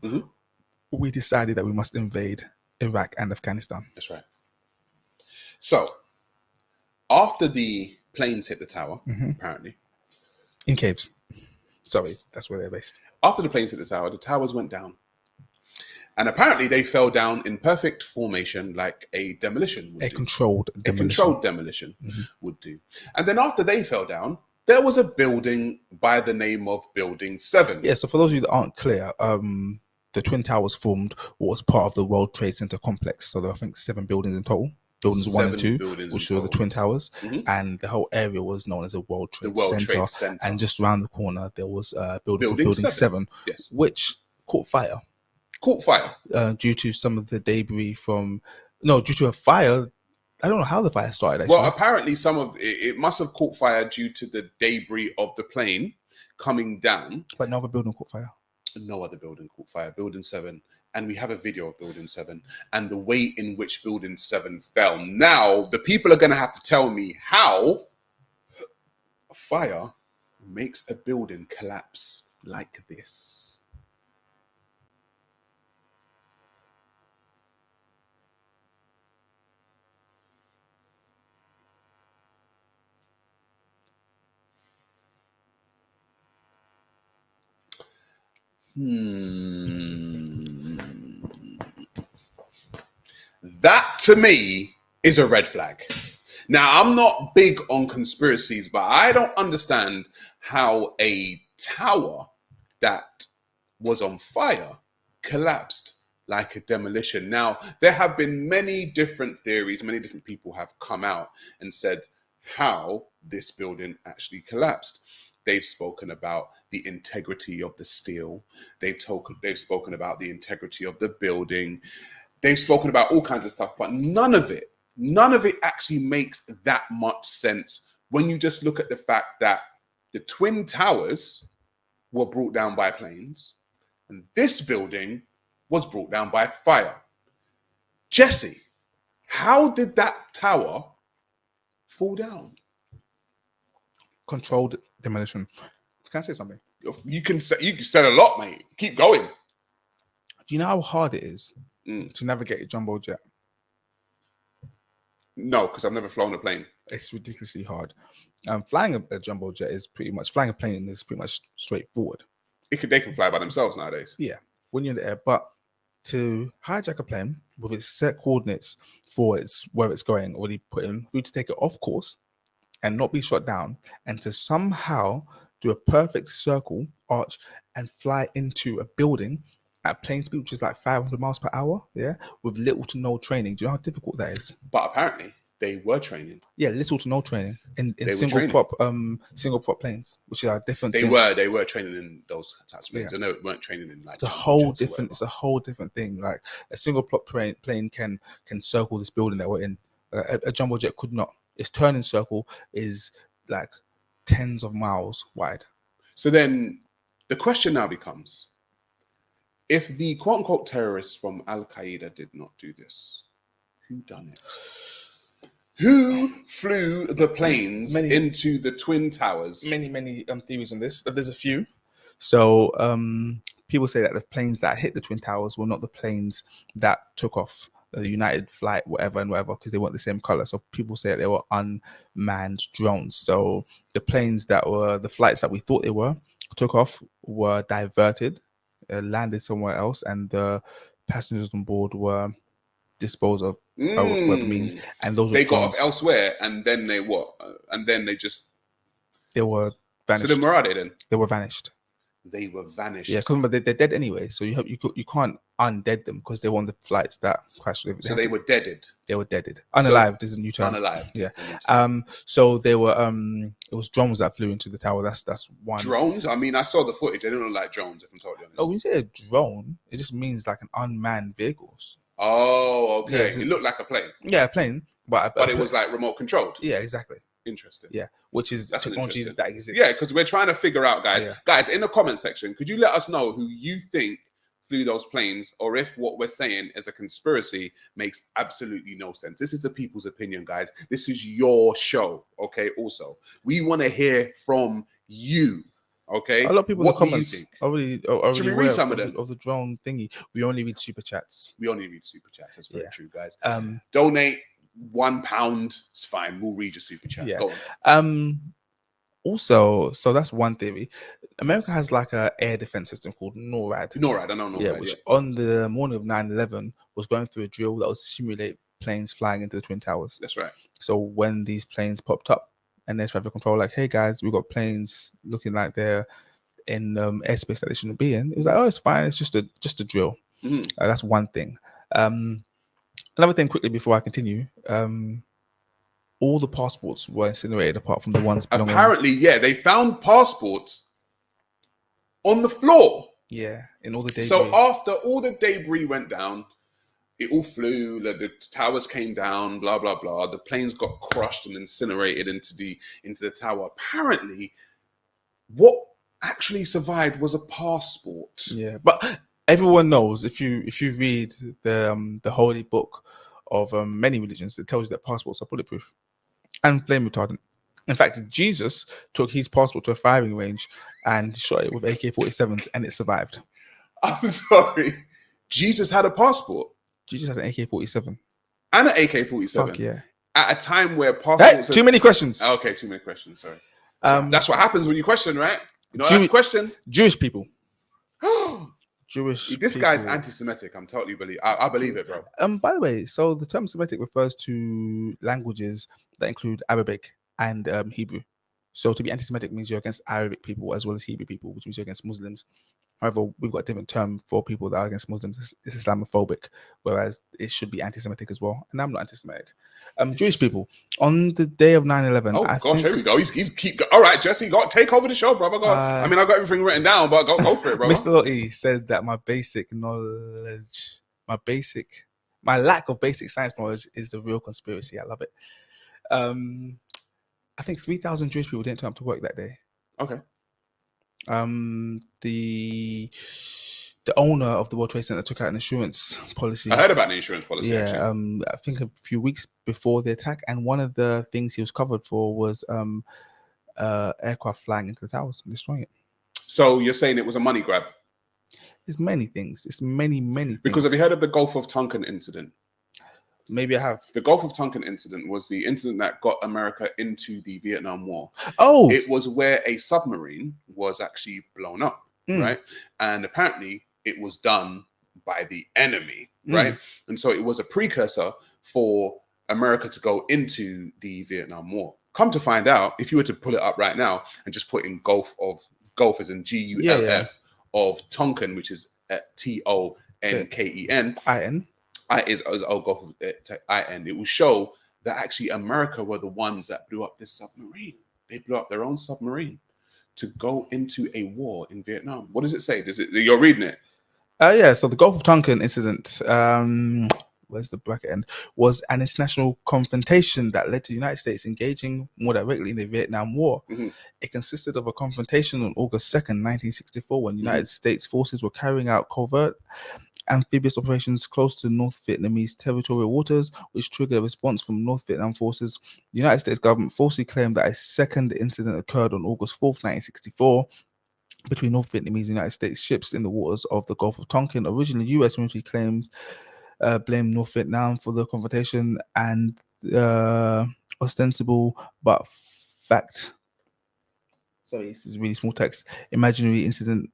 we decided that we must invade Iraq and Afghanistan. That's right. So, after the planes hit the tower, apparently, In caves. Sorry, that's where they're based. after the planes hit the towers went down. And apparently they fell down in perfect formation like a demolition would A do. controlled A demolition. controlled demolition would do. And then after they fell down, there was a building by the name of Building 7. Yeah, so for those of you that aren't clear, the Twin Towers formed what was part of the World Trade Center complex. So there are, I think, 7 buildings in total. Buildings 1 and 2, buildings which in were the total. Twin Towers. And the whole area was known as the World Trade, World Center. Trade Center. And just around the corner, there was building Building 7, Yes. which caught fire Caught fire. due to some of the debris due to a fire. I don't know how the fire started, actually. Well, apparently some of it must have caught fire due to the debris of the plane coming down. But another building caught fire. No other building caught fire. Building 7. And we have a video of Building 7 and the way in which Building 7 fell. Now, the people are going to have to tell me how fire makes a building collapse like this. That to me is a red flag. Now, I'm not big on conspiracies, but I don't understand how a tower that was on fire collapsed like a demolition. Now, there have been many different theories. Many different people have come out and said how this building actually collapsed. They've spoken about the integrity of the steel. They've spoken about the integrity of the building. They've spoken about all kinds of stuff, but none of it actually makes that much sense when you just look at the fact that The Twin Towers were brought down by planes, and this building was brought down by fire. Jesse, how did that tower fall down? Controlled demolition. Can I say something? You said a lot, mate. Keep going. Do you know how hard it is to navigate a jumbo jet? No, because I've never flown a plane. It's ridiculously hard. Flying a jumbo jet is pretty much flying a plane is pretty much straightforward. They can fly by themselves nowadays. Yeah, when you're in the air, but to hijack a plane with its set coordinates for where it's going already put in, for you to take it off course and not be shot down, and to somehow do a perfect circle arch and fly into a building at plane speed, which is like 500 miles per hour, yeah, with little to no training. Do you know how difficult that is? But apparently they were training. Yeah, little to no training in They were single training. prop planes, which are different. They were training in those types of planes. Yeah. I know it weren't training in like. It's a whole different. It's a whole different thing. Like a single prop plane can circle this building that we're in. A jumbo jet could not. Its turning circle is like tens of miles wide. So then the question now becomes, if the quote unquote terrorists from Al Qaeda did not do this, who done it? Who flew the planes into the Twin Towers? Many theories on this. There's a few. So people say that the planes that hit the Twin Towers were not the planes that took off. The United flight, whatever, because they weren't the same color. So people say that they were unmanned drones. So the planes that were the flights that we thought they were took off, were diverted, landed somewhere else, and the passengers on board were disposed of, whatever it means. And those they were got off elsewhere, and then they what? And then they were vanished. So then where are they then? They were vanished. They were vanished. Yeah, because they're dead anyway. So you can't undead them because they were on the flights that crashed. So they were deaded. They were deaded. Unalived is a new term. Unalived. Yeah. So they were. It was drones that flew into the tower. That's one. Drones. I mean, I saw the footage. They didn't look like drones. If I'm totally honest. Oh, when you say a drone, it just means like an unmanned vehicles. Oh, okay. Yeah, so it looked like a plane. Yeah, a plane, but it was like remote controlled. Yeah, exactly. Interesting. Yeah, which is technology that exists. Yeah, because we're trying to figure out, guys. Yeah. Guys, in the comment section, could you let us know who you think flew those planes, or if what we're saying is a conspiracy makes absolutely no sense? This is the people's opinion, guys. This is your show, okay? Also, we want to hear from you. Okay. A lot of people in the comments already read some of the drone thingy. We only read super chats. That's very true, guys. Donate £1. It's fine. We'll read your super chat. Yeah. Go on. Also, so that's one theory. America has like a air defense system called NORAD. I know NORAD. Yeah, which on the morning of 9/11 was going through a drill that would simulate planes flying into the Twin Towers. That's right. So when these planes popped up, and their traffic control, like, hey guys, we've got planes looking like they're in airspace that they shouldn't be in. It was like, oh, it's fine. It's just a drill. Mm-hmm. That's one thing. Another thing, quickly before I continue, all the passports were incinerated apart from the ones belonging. Apparently, yeah, they found passports on the floor. Yeah, in all the debris. So after all the debris went down, it all flew. The towers came down. Blah blah blah. The planes got crushed and incinerated into the tower. Apparently, what actually survived was a passport. Yeah, but everyone knows if you read the holy book of many religions, it tells you that passports are bulletproof and flame retardant. In fact, Jesus took his passport to a firing range and shot it with AK-47s, and it survived. I'm sorry, Jesus had a passport. Jesus had an AK-47 and an AK-47. Fuck yeah! At a time where passports. Hey, too many questions. Okay, too many questions. Sorry. That's what happens when you question, right? You know, that's a question. Jewish people. This guy's anti-Semitic. I'm totally I believe it, bro. By the way, so the term Semitic refers to languages that include Arabic and Hebrew. So to be anti-Semitic means you're against Arabic people as well as Hebrew people, which means you're against Muslims. However, we've got a different term for people that are against Muslims. It's Islamophobic, whereas it should be anti-Semitic as well. And I'm not anti-Semitic. Jewish people, on the day of 9/11. Oh, gosh, here we go. He's all right, Jesse, take over the show, brother. I mean, I've got everything written down, but go for it, bro. Mr. Lottie said that my lack of basic science knowledge is the real conspiracy. I love it. I think 3,000 Jewish people didn't turn up to work that day. Okay. The owner of the World Trade Center took out an insurance policy. I heard about the insurance policy. Yeah, Actually. I think a few weeks before the attack, and one of the things he was covered for was aircraft flying into the towers and destroying it. So you're saying it was a money grab? It's many things. It's many things. Because have you heard of the Gulf of Tonkin incident? Maybe I have. The Gulf of Tonkin incident was the incident that got America into the Vietnam War. Oh, It was where a submarine was actually blown up, right? And apparently it was done by the enemy, right? And so it was a precursor for America to go into the Vietnam War. Come to find out, if you were to pull it up right now and just put in Gulf as in G-U-L-F of Tonkin, which is Tonken, I-N. It will show that actually America were the ones that blew up this submarine. They blew up their own submarine to go into a war in Vietnam. What does it say? You're reading it? Yeah. So the Gulf of Tonkin incident, where's the bracket end? Was an international confrontation that led to the United States engaging more directly in the Vietnam War. It consisted of a confrontation on August 2nd, 1964, when United States forces were carrying out covert amphibious operations close to North Vietnamese territorial waters, which triggered a response from North Vietnam forces. The United States government falsely claimed that a second incident occurred on August 4th, 1964, between North Vietnamese and United States ships in the waters of the Gulf of Tonkin. Originally, U.S. military claims blamed North Vietnam for the confrontation and ostensible but fact. Sorry, this is really small text. Imaginary incident.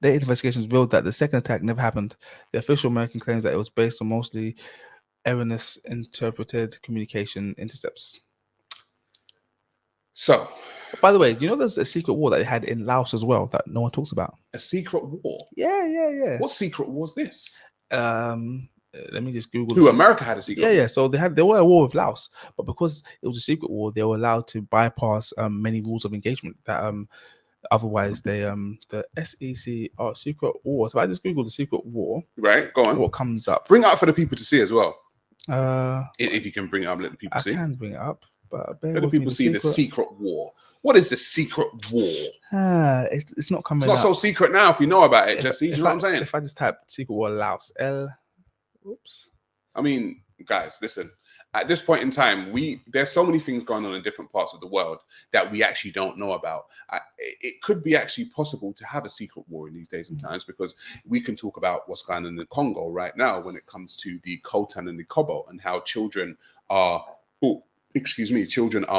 The investigations revealed that the second attack never happened. The official American claims that it was based on mostly erroneous interpreted communication intercepts. So, by the way, do you know there's a secret war that they had in Laos as well that no one talks about? A secret war? Yeah. What secret war was this? Let me just Google. Who, America had a secret war? Yeah. So they were at war with Laos, but because it was a secret war, they were allowed to bypass many rules of engagement that otherwise they the SEC secret war. So if I just Google the secret war, right? Go on. What comes up? Bring it up for the people to see as well. If you can bring it up, let the people see. I can bring it up, but let the people see the secret war. What is the secret war? It's not coming. It's not up. so secret now if you know about it, Jesse. You know what I'm saying? If I just type secret war Laos, oops. I mean, guys, listen. At this point in time, there's so many things going on in different parts of the world that we actually don't know about. It could be actually possible to have a secret war in these days and times, because we can talk about what's going on in the Congo right now when it comes to the coltan and the cobalt, and how children are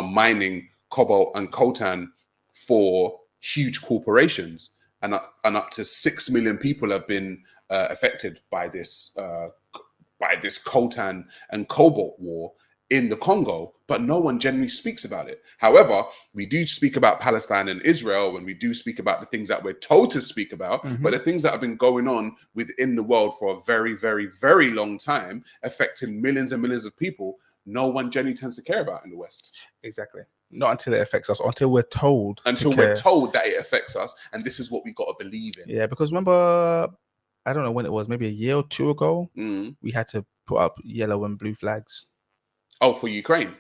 mining cobalt and coltan for huge corporations, and up to 6 million people have been affected by this coltan and cobalt war in the Congo, but no one generally speaks about it. However, we do speak about Palestine and Israel, and we do speak about the things that we're told to speak about, but the things that have been going on within the world for a very, very, very long time, affecting millions and millions of people, no one generally tends to care about in the West. Exactly. Not until it affects us, until we're told. Until we're told that it affects us, and this is what we got to believe in. Yeah, because remember, I don't know when it was, maybe a year or two ago, we had to put up yellow and blue flags. Oh, for Ukraine?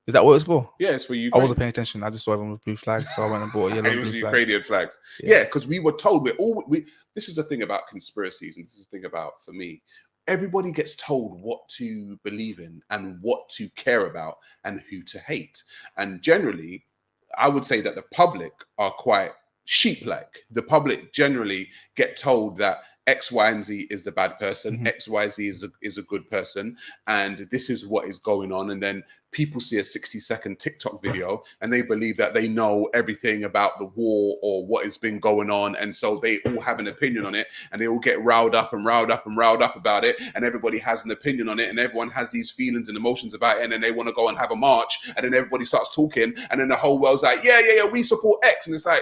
Is that what it's for? Yeah, it's for Ukraine. I wasn't paying attention. I just saw everyone with blue flags, so I went and bought a yellow and blue flag. Ukrainian flags. Yeah, because we were told this is the thing about conspiracies, and this is the thing about, for me, everybody gets told what to believe in and what to care about and who to hate. And generally, I would say that the public are quite sheep-like. The public generally get told that X, Y, and Z is the bad person, X, Y, Z is a good person, and this is what is going on. And then people see a 60-second TikTok video and they believe that they know everything about the war or what has been going on, and so they all have an opinion on it, and they all get riled up about it, and everybody has an opinion on it, and everyone has these feelings and emotions about it, and then they want to go and have a march, and then everybody starts talking, and then the whole world's like, yeah, we support X, and it's like,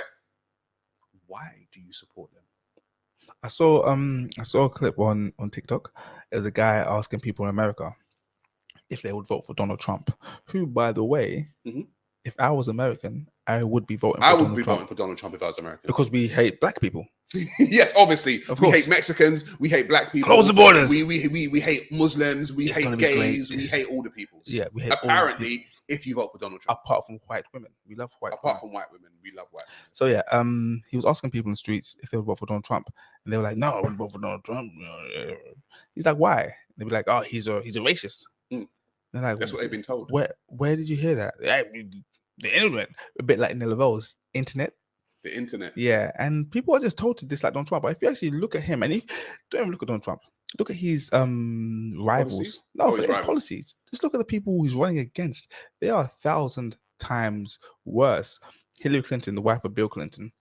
why do you support them? I saw a clip on TikTok. There's a guy asking people in America if they would vote for Donald Trump, who, by the way, if I was American, I would be voting for Donald Trump. Voting for Donald Trump if I was American. Because we hate black people. Yes, obviously. Of We course. hate Mexicans. We hate black people. Close the borders. We hate Muslims. We It's hate gonna be great. gays. We It's- hate all the peoples. Yeah, we hate all Apparently, people. if you vote for Donald Trump, Apart from white women, we love white. apart women. from white women, we love white women. So yeah, he was asking people in the streets if they would vote for Donald Trump, and they were like, "No, I wouldn't vote for Donald Trump." He's like, "Why?" They'd be like, "Oh, he's a racist." Mm. They're like, That's what they've been told. Where did you hear that? "Yeah, the internet." A bit like Nella Rose, internet. The internet. Yeah, and people are just told to dislike Donald Trump. But if you actually look at him, and if don't even look at Donald Trump, look at his rivals. Policies? No, Oh, for his his rivals. policies. Just look at the people he's running against. They are 1,000 times worse. Hillary Clinton, the wife of Bill Clinton.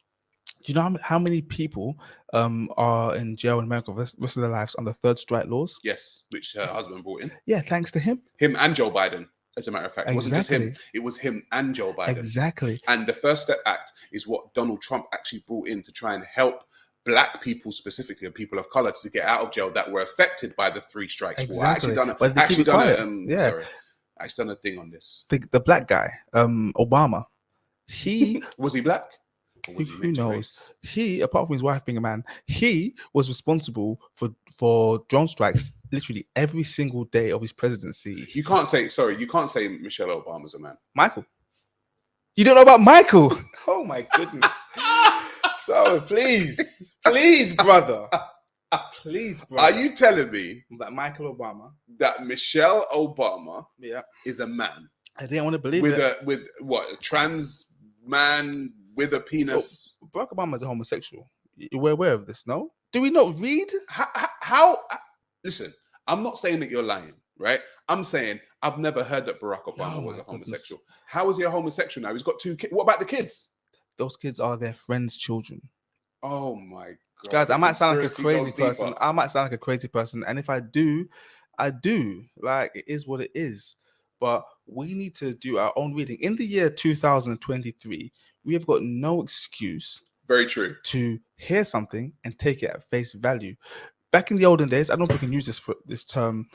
Do you know how many people are in jail in America for the rest of their lives under third strike laws? Yes, which her husband brought in. Yeah, thanks to him. Him and Joe Biden, as a matter of fact. It wasn't just him. Exactly. It was him and Joe Biden. Exactly. And the First Step Act is what Donald Trump actually brought in to try and help black people, specifically, and people of color, to get out of jail that were affected by the three strikes. Exactly. Well, I actually done But they keep it quiet. Yeah. sorry, I actually done a thing on this. The black guy, Obama, he Was he black? Or was he who mixed knows? race? He, apart from his wife being a man, he was responsible for drone strikes literally every single day of his presidency. You can't say Michelle Obama's a man. Michael, you don't know about Michael? Oh my goodness! So please, brother, please, brother. Are you telling me that Michael Obama? that Michelle Obama Yeah, is a man I didn't want to believe with it. a trans man with a penis? So, Barack Obama is a homosexual. We're aware of this, no? Do we not read? How listen, I'm not saying that you're lying, right? I'm saying I've never heard that Barack Obama Oh was my a homosexual. goodness. How is he a homosexual now? He's got 2 kids. What about the kids? Those kids are their friends' children. Oh my god. Guys, I might sound like a Conspiracy crazy goes person. deeper. I might sound like a crazy person. And if I do, I do. Like, it is what it is. But we need to do our own reading. In the year 2023, we have got no excuse Very true. to hear something and take it at face value. Back in the olden days, I don't think we can use this term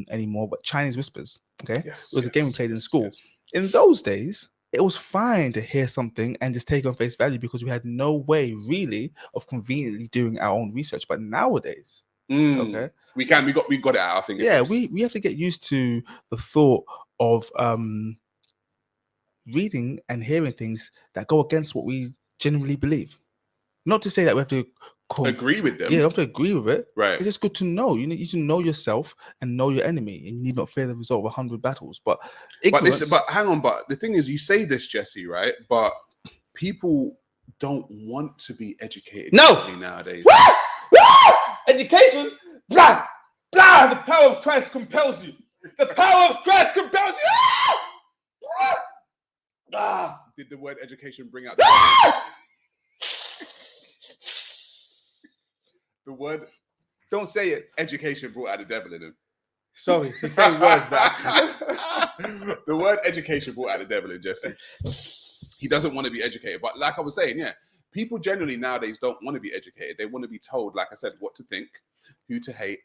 anymore, but Chinese whispers. Okay, Yes. it was a game we yes, played in yes, school. yes. In those days, it was fine to hear something and just take it on face value because we had no way really of conveniently doing our own research. But nowadays, okay, We got it at our fingertips. yeah, we have to get used to the thought of reading and hearing things that go against what we genuinely believe. Not to say that we have to agree with them. Yeah, you have to agree with it. Right. It's just good to know. You need to know yourself and know your enemy, and you need not fear the result of 100 battles. But But hang on, but the thing is, you say this, Jesse, right? But people don't want to be educated nowadays. Education, blah, blah. The power of Christ compels you. The power of Christ compels you. Did the word education bring out the word? Don't say it. Education brought out the devil in him. Sorry, he's saying words that. The word education brought out the devil in Jesse. He doesn't want to be educated. But like I was saying, yeah, people generally nowadays don't want to be educated. They want to be told, like I said, what to think, who to hate,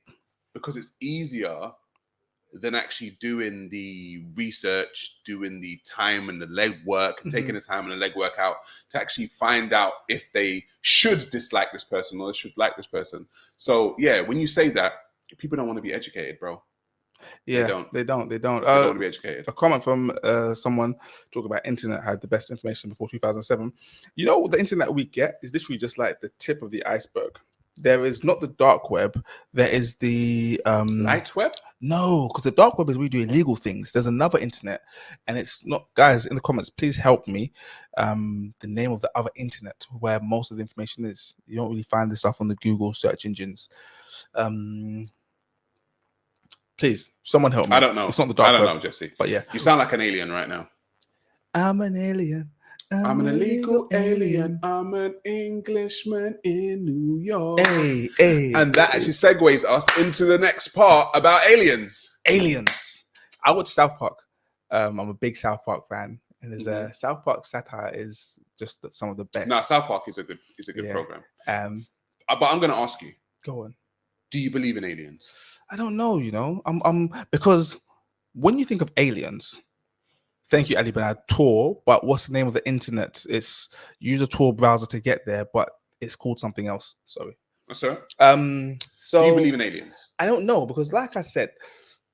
because it's easier than actually doing the research, doing the time and the legwork, and taking the time and the legwork out to actually find out if they should dislike this person or they should like this person. So yeah, when you say that, people don't want to be educated, bro. Yeah, they don't. They don't want to be educated. A comment from someone talking about internet had the best information before 2007. You know, the internet we get is literally just like the tip of the iceberg. There is not the dark web. There is the light web. No, because the dark web is we do illegal things. There's another internet, and it's not. Guys, in the comments, please help me. The name of the other internet where most of the information is. You don't really find this stuff on the Google search engines. Please, someone help me. I don't know. It's not the dark web. I don't know, Jesse. But yeah, you sound like an alien right now. I'm an alien. I'm an illegal alien. I'm an Englishman in New York. Hey. And that actually segues us into the next part about aliens. Aliens. I watch South Park. I'm a big South Park fan, and there's South Park satire is just some of the best. No, South Park is a good program. But I'm going to ask you. Go on. Do you believe in aliens? I don't know. You know, I'm because when you think of aliens. Thank you, Ali Bernard. Tor, but what's the name of the internet? It's use a Tor browser to get there. But it's called something else. Sorry. That's all right. So Do you believe in aliens? I don't know, because like I said,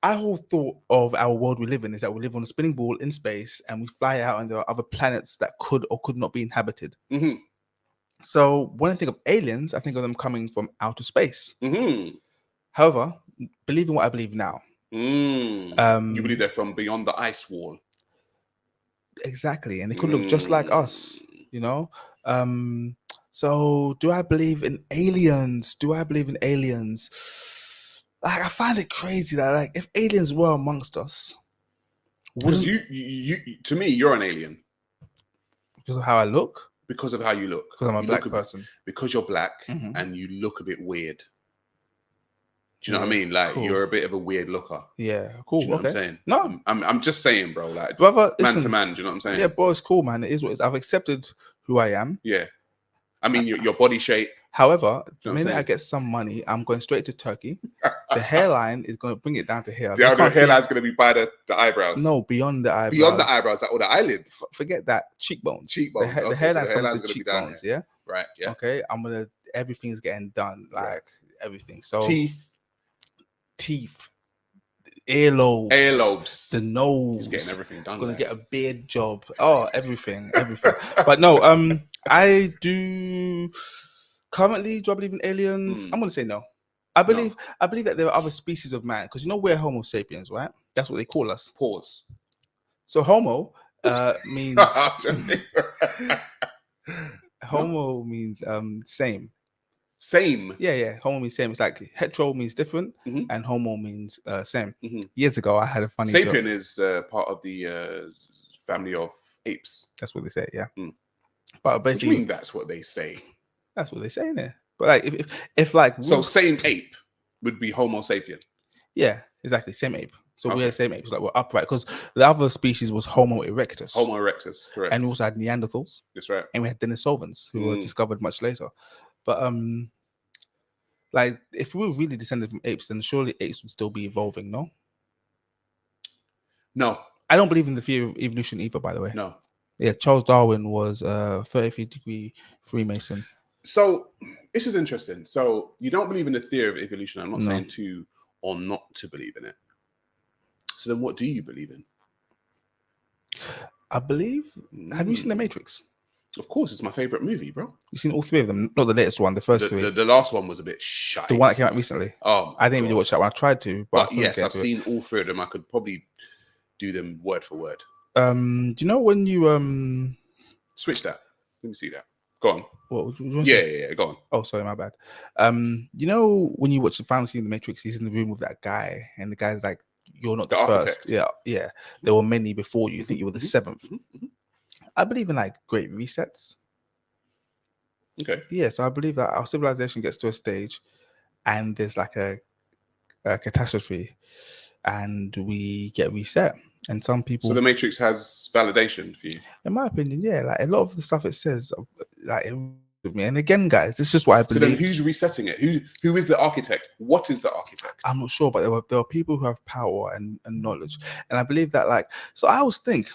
our whole thought of our world we live in is that we live on a spinning ball in space and we fly out and there are other planets that could or could not be inhabited. Mm-hmm. So when I think of aliens, I think of them coming from outer space. Mm-hmm. However, believing what I believe now. You believe they're from beyond the ice wall? Exactly. And they could look just like us, you know? So do I believe in aliens? Like, I find it crazy that, like, if aliens were amongst us, Because you, to me, you're an alien because of how I look, because of how you look. because I'm a You black look person. because you're black Mhm. and you look a bit weird. Do you know what I Yeah, mean? Like, cool. you're a bit of a weird looker. Yeah, cool. Do you know Okay. what I'm saying? No, I'm just saying, bro. Like, brother, man listen, to man. Do you know what I'm saying? yeah, bro, it's cool, man. It is what it is. I've accepted who I am. Yeah. I mean, your body shape. However, the You know what I'm minute I saying? get some money, I'm going straight to Turkey. The hairline is going to bring it down to here. The They other can't see- hairline's going to be by the eyebrows. No, beyond the eyebrows. Beyond the eyebrows, or the eyelids. Forget that. Cheekbones. Cheekbones. The, Okay, so the hairline's coming hairline's to gonna be down cheekbones. Yeah. Right. Yeah. Okay. Everything's getting done. Like Right. everything. So Teeth. Earlobes. The nose. He's getting everything done. Gonna guys. get a beard job. Oh, everything. But no, I do currently. Do I believe in aliens? I'm gonna say no. I believe that there are other species of man, because we're Homo sapiens, right? That's what they call us. Pause. So Homo means Homo means same. Same. Yeah. Homo means same. It's like hetero means different, Mhm. and homo means same. Mhm. Years ago, I had a funny Sapien joke. is part of the family of apes. That's what they say, yeah. Mm. But What do you basically, mean that's what they say? that's what they say in there. But like, if like, So same ape would be Homo sapien. yeah, exactly, same ape. So we're Okay. the same apes, like we're upright. Because the other species was Homo erectus, Homo erectus, correct. and we also had Neanderthals, That's right. and we had Denisovans, who were discovered much later. But like, if we were really descended from apes, then surely apes would still be evolving, no? No, I don't believe in the theory of evolution either, by the way. no. Yeah, Charles Darwin was a 33-degree Freemason. So this is interesting. So you don't believe in the theory of evolution. I'm not No. saying to or not to believe in it. So then what do you believe in? I believe. Have you seen The Matrix? Of course, it's my favorite movie, bro. You've seen all three of them, not the latest one, the first three. The last one was a bit shy. The one that came out recently. Oh, I didn't really watch that one. I tried to, but I But couldn't yes, get I've to it. seen all three of them. I could probably do them word for word. Do you know when you Switch that. Let me see that. Go on. what you want to Yeah, say? yeah, yeah. Go on. Oh, sorry, my bad. You know when you watch the final scene in The Matrix, he's in the room with that guy, and the guy's like, "You're not the architect. first." Yeah. There were many before you. You think you were the seventh. Mhm. I believe in like great resets. Okay. Yeah, so I believe that our civilization gets to a stage, and there's like a catastrophe, and we get reset. And some people, So the Matrix has validation for you. in my opinion, yeah, like a lot of the stuff it says, like it with me. And again, guys, this is just what I So then, believe. who's resetting it? Who is the architect? What is the architect? I'm not sure, but there are people who have power and knowledge, and I believe that. Like, so I always think,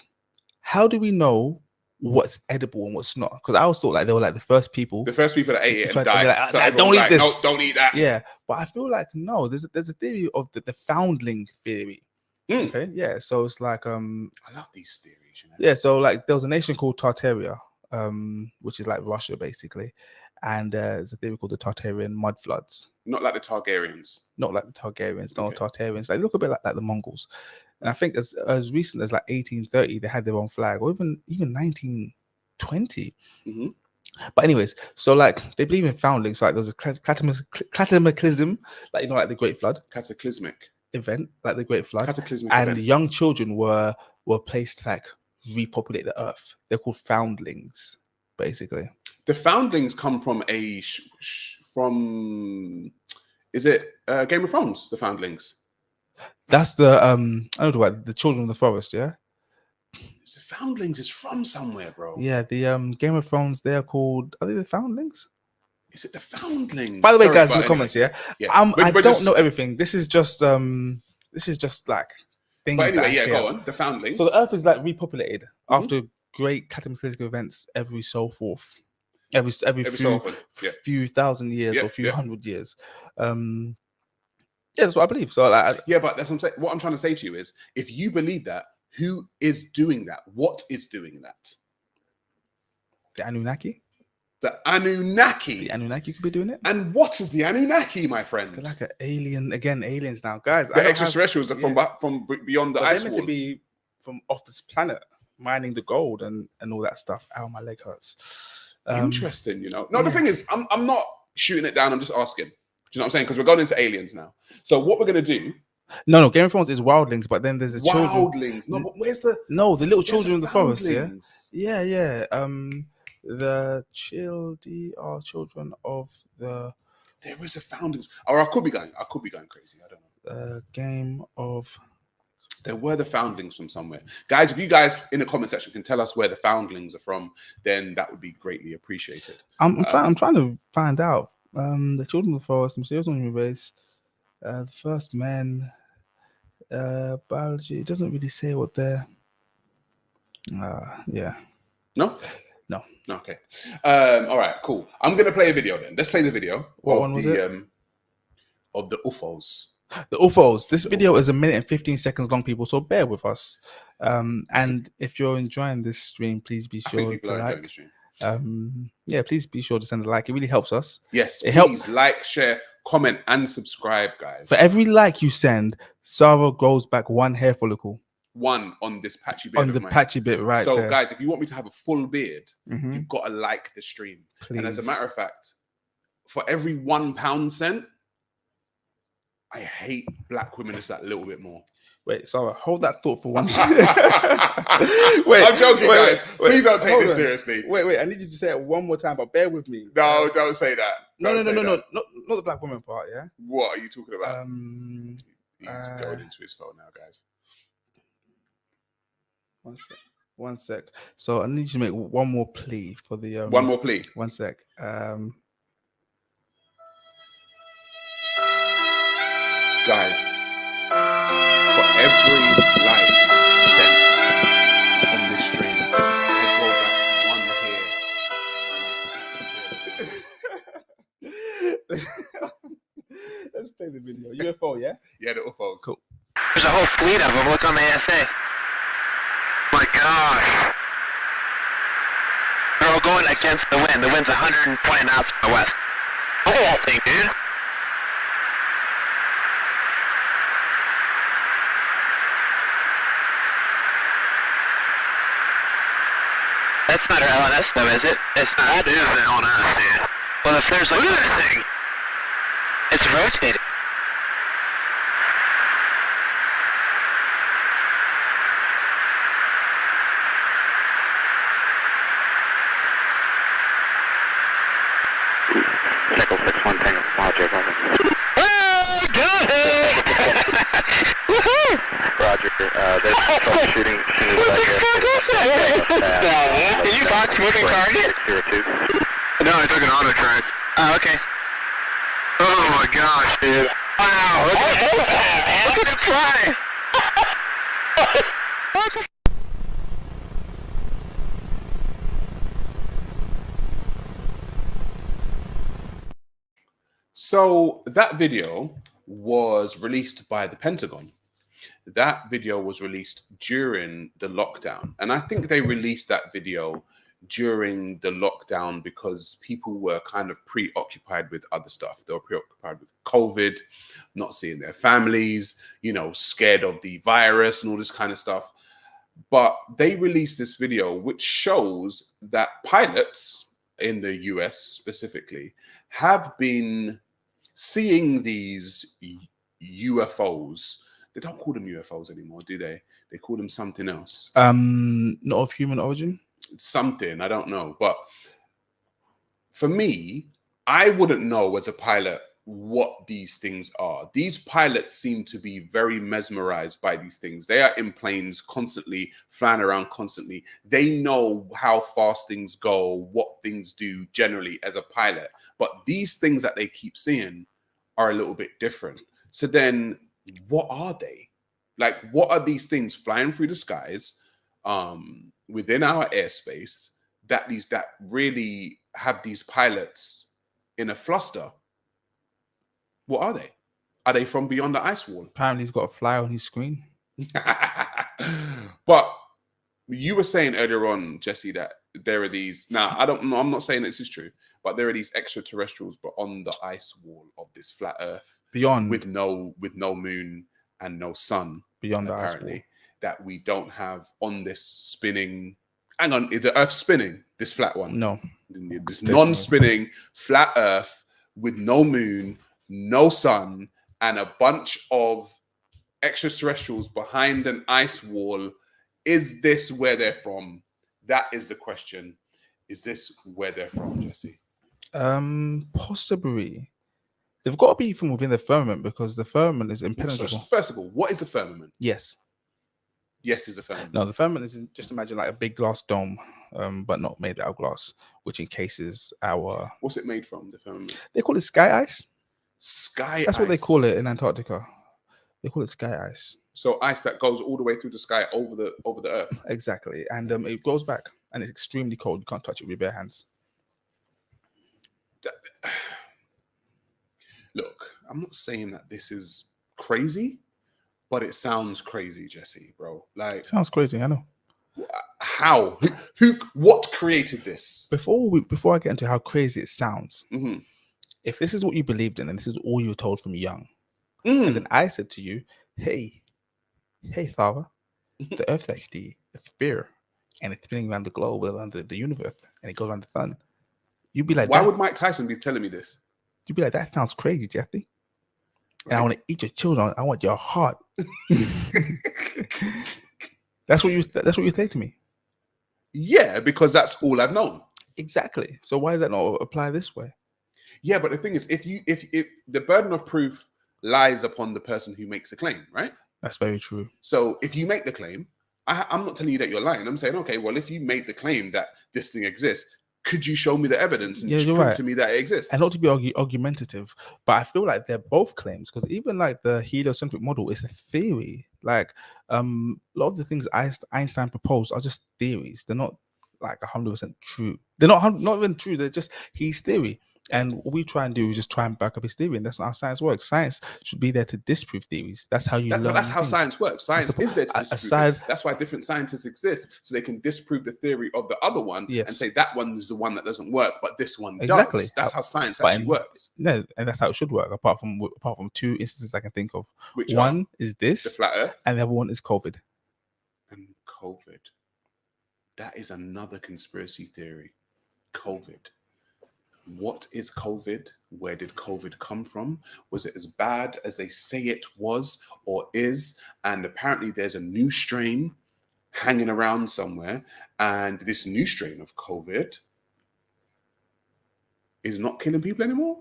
how do we know what's edible and what's not? Because I always thought like they were like the first people. The first people that ate it and Tried- died. they're like, So "Nah, everyone's don't eat this." No, don't eat that. Yeah, but I feel like no. There's a theory of the foundling theory. Mm. Okay, yeah. So it's like I love these theories. You know? yeah. So like there was a nation called Tartaria, which is like Russia basically, and there's a theory called the Tartarian mud floods. Not like the Targaryens. Not like the Targaryens, no Okay. Tartarians. They look a bit like the Mongols. And I think as recent as like 1830, they had their own flag, or even 1920. Mhm. But anyways, so like they believe in foundlings. So like there was a cataclysm, like like the Great Flood Cataclysmic. event, like the Great Flood, Cataclysmic and event. young children were placed to like repopulate the earth. They're called foundlings, basically. The foundlings come from from. Is it Game of Thrones? The foundlings. That's the I don't know about the children of the forest, yeah. The foundlings is from somewhere, bro. Yeah, the Game of Thrones, they are called, are they the foundlings? Is it the foundlings? By the way, Sorry, guys, in but the comments, anyway. yeah. Yeah. I But don't just- know everything. This is just like things. But that I anyway, yeah, hear. go on. The foundlings. So the earth is like repopulated Mhm. after great cataclysmic events, every so forth. every Every so often. Yeah. few thousand years Yeah, or few yeah. hundred years. Yeah, that's what I believe. So like, Yeah, but that's what I'm saying. What I'm trying to say to you is, if you believe that, who is doing that? What is doing that? the Anunnaki. The Anunnaki. The Anunnaki could be doing it. And what is the Anunnaki, my friend? They're like an alien. Again, aliens now, guys. The extraterrestrials are from beyond the but ice they're meant wall. to be from off this planet, mining the gold and all that stuff. Ow, my leg hurts. Interesting, you know. No, the thing is, I'm not shooting it down. I'm just asking. Do you know what I'm saying? Because we're going into aliens now. So what we're gonna do? No, Game of Thrones is wildlings, but then there's the children. Wildlings. No, but where's the? No, the little There's children in the forest. Yeah, foundlings. yeah. The children are children of the There is a foundlings. Or I could be going crazy. I don't know. Game of. There were the foundlings from somewhere. Guys, if you guys in the comment section can tell us where the foundlings are from, then that would be greatly appreciated. I'm trying to find out. The children of the forest, mysterious on base, the first men, biology. It doesn't really say what they're. Yeah. No. Okay. All right. Cool. I'm gonna play a video then. Let's play the video. What one was it? Of the UFOs. The UFOs. This video is 1 minute and 15 seconds long, people. So bear with us. And if you're enjoying this stream, please be sure to like. Yeah, please be sure to send a like. It really helps us. Yes, it please like, share, comment, and subscribe, guys. For every like you send, Sarah grows back 1 hair follicle. One on this patchy beard. On the patchy bit, right? So, there. guys, if you want me to have a full beard, you've got to like the stream. Please. And as a matter of fact, for every £1 sent, I hate black women just that little bit more. Wait, Sarah, hold that thought for 1 second. Wait, I'm joking, guys. Please don't take this seriously. Wait. I need you to say it one more time, but bear with me. No, don't say that. No. Not the black woman part, yeah? What are you talking about? He's going into his phone now, guys. 1 sec. So I need you to make one more plea for the... one more plea? 1 sec. Guys, for every like sent on this stream, I grow back 1 hair. Let's play the video. UFO, yeah? Yeah, the UFOs. Cool. There's a whole fleet of them. Look on the ASA. My gosh. They're all going against the wind. The wind's 120 knots from the west. Look at that thing, dude. That's not our LNS though, is it? It's not. That is the LNS, dude. Well, if there's like... Look at that thing. It's rotating. Echo 6-1 Tango, Roger, over. Oh, got it! Woohoo! Roger, there's troubleshooting. What the fuck is that? Did you box moving target? No, I took an auto track. Oh, okay. Oh my gosh, dude. Wow, look at it fly! So that video was released by the Pentagon. That video was released during the lockdown. And I think they released that video during the lockdown because people were kind of preoccupied with other stuff. They were preoccupied with COVID, not seeing their families, you know, scared of the virus and all this kind of stuff. But they released this video which shows that pilots in the US specifically have been seeing these UFOs. They don't call them UFOs anymore, do they? They call them something else. Not of human origin? Something, I don't know. But for me, I wouldn't know as a pilot what these things are. These pilots seem to be very mesmerized by these things. They are in planes constantly, flying around constantly. They know how fast things go, what things do generally as a pilot. But these things that they keep seeing are a little bit different. So then what are they? Like, what are these things flying through the skies within our airspace that really have these pilots in a fluster. What are they? Are they from beyond the ice wall? Apparently, he's got a fly on his screen. But you were saying earlier on, Jesse, that there are these. Now, I'm not saying this is true, but there are these extraterrestrials, but on the ice wall of this flat Earth, Beyond with no moon and no sun, beyond the ice wall. apparently, that we don't have on this spinning. Hang on, the Earth's spinning, this flat one. No, This non-spinning flat Earth with no moon, no sun, and a bunch of extraterrestrials behind an ice wall. Is this where they're from? That is the question. Is this where they're from, Jesse? Possibly. They've got to be from within the firmament because the firmament is impenetrable. So first of all, what is the firmament? Yes. Yes, is a firmament. No, the firmament is just imagine like a big glass dome, but not made out of glass, which encases our. What's it made from? The firmament. They call it sky ice. Sky. That's ice. what they call it in Antarctica. They call it sky ice. So ice that goes all the way through the sky over the Earth. Exactly, and it goes back, and it's extremely cold. You can't touch it with your bare hands. Look, I'm not saying that this is crazy, but it sounds crazy, Jesse, bro. Like, Sounds crazy, I know. how? What created this? Before I get into how crazy it sounds, Mhm. if this is what you believed in and this is all you were told from young, Mm. and then I said to you, hey, Thara, the Earth actually is a sphere, and it's spinning around the globe, around the universe, and it goes around the sun. You'd be like, Why would Mike Tyson be telling me this? You'd be like, that sounds crazy, Jeffy. And I want to eat your children. I want your heart. That's what you say to me. Yeah, because that's all I've known. Exactly. So why does that not apply this way? Yeah, but the thing is, if the burden of proof lies upon the person who makes a claim, right? That's very true. So if you make the claim, I'm not telling you that you're lying. I'm saying, okay, well, if you made the claim that this thing exists, could you show me the evidence and prove right. to me that it exists? And not to be argumentative, but I feel like they're both claims because even like the heliocentric model is a theory. Like a lot of the things Einstein proposed are just theories. They're not like 100% true. They're not even true. They're just his theory. And what we try and do is just try and back up his theory, and that's not how science works. Science should be there to disprove theories. That's how you learn. That's how things. science works. Science is there to disprove it. That's why different scientists exist, so they can disprove the theory of the other one and say that one is the one that doesn't work, but this one does. That's how science actually works. No, and that's how it should work. Apart from two instances I can think of. Which one is this, the flat Earth, and the other one is COVID. And COVID. That is another conspiracy theory. COVID. What is COVID? Where did COVID come from? Was it as bad as they say it was or is? And apparently there's a new strain hanging around somewhere. And this new strain of COVID is not killing people anymore.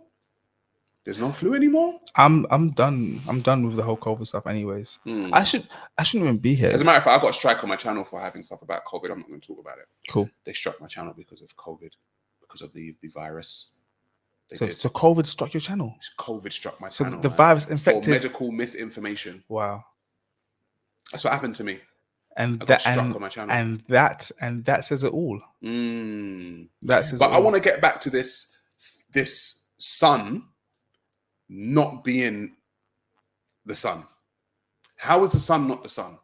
There's no flu anymore. I'm done. I'm done with the whole COVID stuff anyways. I shouldn't even be here. As a matter of fact, I got a strike on my channel for having stuff about COVID. I'm not going to talk about it. Cool. They struck my channel because of COVID. Because of the virus. So COVID struck your channel? COVID struck my channel. So the virus infected... For medical misinformation. Wow. That's what happened to me. And I got struck on my channel. And that says it all. That says but I want to get back to this sun not being the sun. How is the sun not the sun?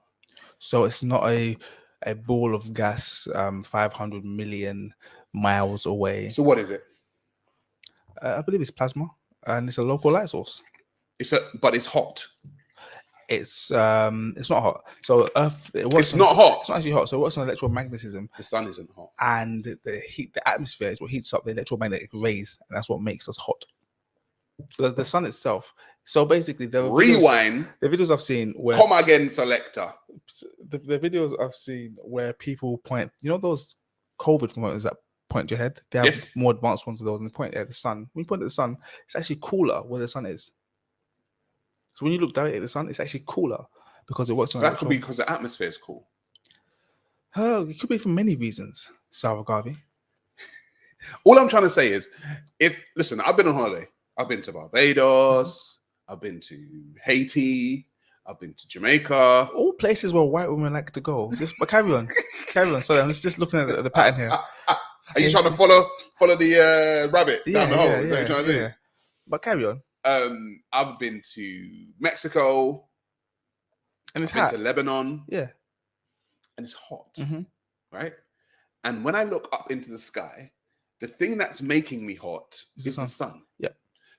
So it's not a ball of gas 500 million miles away. So what is it? I believe it's plasma, and it's a local light source. But it's hot. It's not hot. So Earth. It's not hot. It's not actually hot. So it works on electromagnetism. The sun isn't hot. And the atmosphere is what heats up the electromagnetic rays, and that's what makes us hot. So the sun itself. So basically, the videos I've seen where come again, selector. The videos I've seen where people point, those COVID promoters that point your head. They have more advanced ones of those, and they point at the sun. When you point at the sun, it's actually cooler where the sun is. So when you look directly at the sun, it's actually cooler because it works on. That could be because the atmosphere is cool. Oh, it could be for many reasons, Sa Ra Garvey. All I'm trying to say is, listen, I've been on holiday. I've been to Barbados. I've been to Haiti. I've been to Jamaica. All places where white women like to go. Just but carry on. Sorry, I'm just looking at the pattern here. Are you trying to follow the rabbit down the hole? Yeah, Is that what you're trying to do? But carry on. I've been to Mexico And it's I've hot. been to Lebanon Yeah. and it's hot, Mm-hmm. right? And when I look up into the sky, the thing that's making me hot is the sun. Yeah.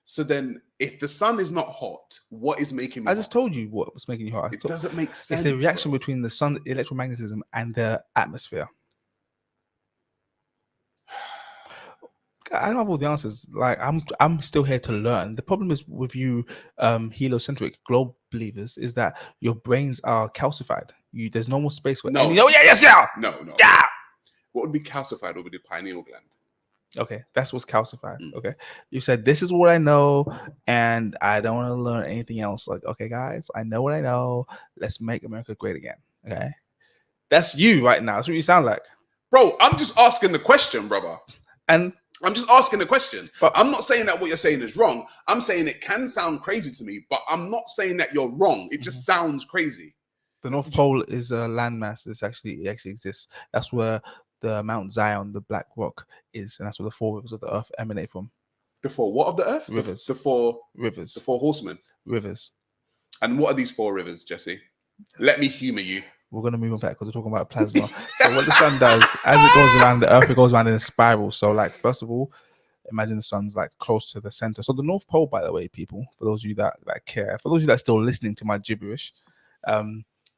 So then, if the sun is not hot, what is making me I hot? just told you what was making you hot. It doesn't make sense. It's the reaction bro. between the sun electromagnetism and the atmosphere. I don't have all the answers. Like I'm still here to learn. The problem is with you heliocentric globe believers is that your brains are calcified. There's no more space for No. any. Oh yeah. No. Yeah. What would be calcified would be the pineal gland. Okay, that's what's calcified. Okay, you said this is what I know, and I don't want to learn anything else. Like, okay, guys, I know what I know. Let's make America great again. Okay, that's you right now. That's what you sound like. Bro, I'm just asking the question, brother. And I'm just asking the question. But I'm not saying that what you're saying is wrong. I'm saying it can sound crazy to me, but I'm not saying that you're wrong. It just sounds crazy. the North Pole is a landmass. It actually exists. That's where the Mount Zion, the Black Rock, is, and that's where the 4 rivers of the earth emanate from. The 4 what of the earth? Rivers. The 4 Rivers. The 4 horsemen. Rivers. And what are these 4 rivers, Jesse? Let me humor you. We're going to move on back because we're talking about plasma. So what the sun does, as it goes around the earth, it goes around in a spiral. So like, first of all, imagine the sun's like close to the center. So the North Pole, by the way, people, for those of you that care, for those of you that are still listening to my gibberish,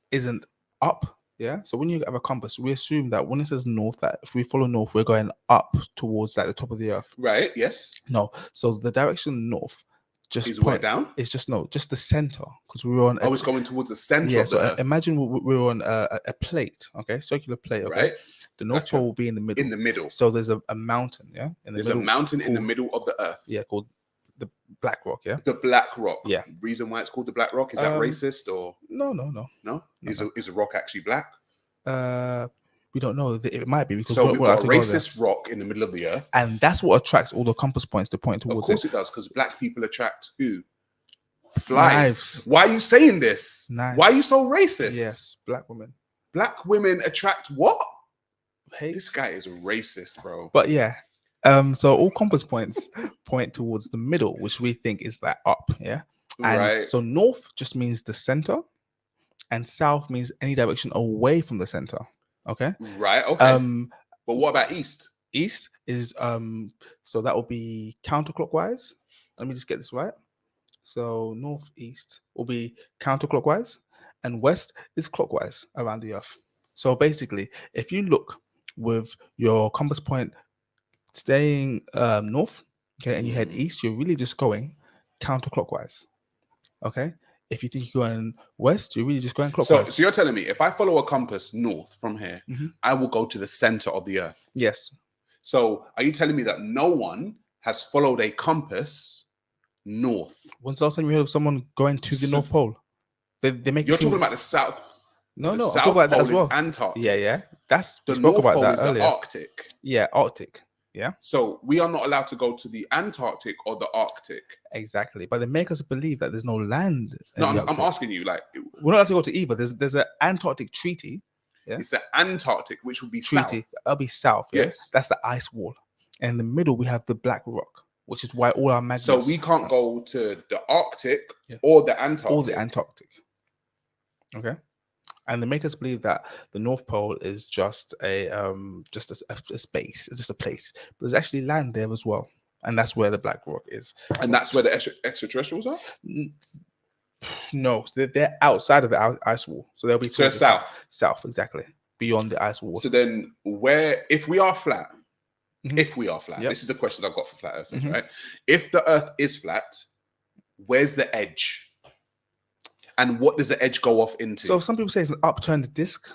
isn't up. Yeah. So when you have a compass, we assume that when it says north, that if we follow north, we're going up towards like the top of the earth. Right. Yes. No. So the direction north just is way down. It's just just the center, because we were on. I was going towards the center. Yeah. Of the earth. Imagine we're on a plate. Okay, circular plate. Okay. Right. The North Pole will be in the middle. In the middle. So there's a mountain. Yeah. There's a mountain in the middle of the earth. Yeah, called the Black Rock. Yeah. The Black Rock. Yeah. Reason why it's called the Black Rock, is that racist or no? Is a rock actually black? We don't know. It might be, because so we've got a racist rock in the middle of the earth, and that's what attracts all the compass points to point towards. Of course it does, because black people attract who? Flies. Knives. Why are you saying this? Knives. Why are you so racist? Yes, black women. Black women attract what? Hate. This guy is a racist, bro. But yeah, so all compass points point towards the middle, which we think is that up. Yeah, and right. So north just means the center, and south means any direction away from the center. Okay. Right. Okay. But what about east? East is so that will be counterclockwise. Let me just get this right. So northeast will be counterclockwise, and west is clockwise around the earth. So basically, if you look with your compass point staying north, okay, and you head east, you're really just going counterclockwise. Okay. If you think you're going west, you're really just going clockwise. So you're telling me if I follow a compass north from here, I will go to the center of the earth? Yes. So are you telling me that no one has followed a compass north? When's the last time you heard of someone going to the North Pole? They make. You're talking about the south. No, the I'm south talking about that pole as well. Is Antarctic. Yeah. That's the we spoke North about Pole that is earlier. The Arctic. Yeah, Arctic. Yeah. So we are not allowed to go to the Antarctic or the Arctic. Exactly, but they make us believe that there's no land. No, I'm asking you. Like, we're not allowed to go to either. There's an Antarctic treaty. Yeah. It's the Antarctic, which would be treaty. South. That'll be south. Yeah? Yes. That's the ice wall, and in the middle we have the Black Rock, which is why all our magnets. So we can't go to the Arctic or the Antarctic. Or the Antarctic. Okay. And they make us believe that the North Pole is just a space, it's just a place. But there's actually land there as well, and that's where the Black Rock is. And that's where the extraterrestrials are. No, so they're outside of the ice wall, so they'll be to the south. South, exactly, beyond the ice wall. So then, if we are flat, if we are flat, Yep. this is the question I've got for flat earthers, right? If the Earth is flat, where's the edge? And what does the edge go off into? So some people say it's an upturned disc,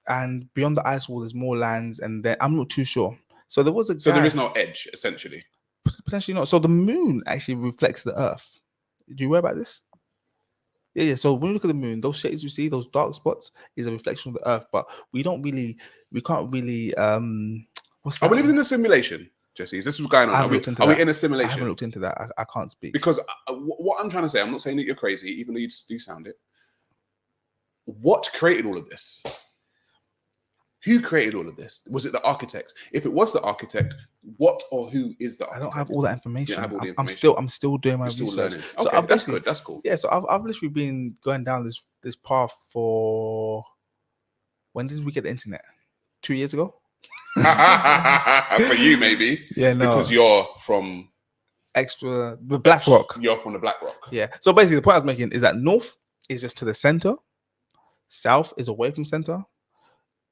and beyond the ice wall, there's more lands, and then I'm not too sure. So there was a guy, so there is no edge, essentially. Potentially not. So the moon actually reflects the Earth. Do you aware about this? Yeah. So when you look at the moon, those shades you see, those dark spots, is a reflection of the Earth. But we can't really. What's that? Are we living in a simulation, Jesse? Is this what's going on? Are we in a simulation? I haven't looked into that. I can't speak. Because what I'm trying to say, I'm not saying that you're crazy, even though you do sound it. What created all of this? Who created all of this? Was it the architect? If it was the architect, what or who is the I architect? don't have all that information. have all the I'm information. still doing my You're still research. learning. So Okay, I've that's basically- good. That's cool. Yeah, so I've literally been going down this path for, when did we get the internet? 2 years ago? For you, maybe. Yeah, no. Because you're from The Black Rock. You're from the Black Rock. Yeah. So basically, the point I was making is that north is just to the center, south is away from center,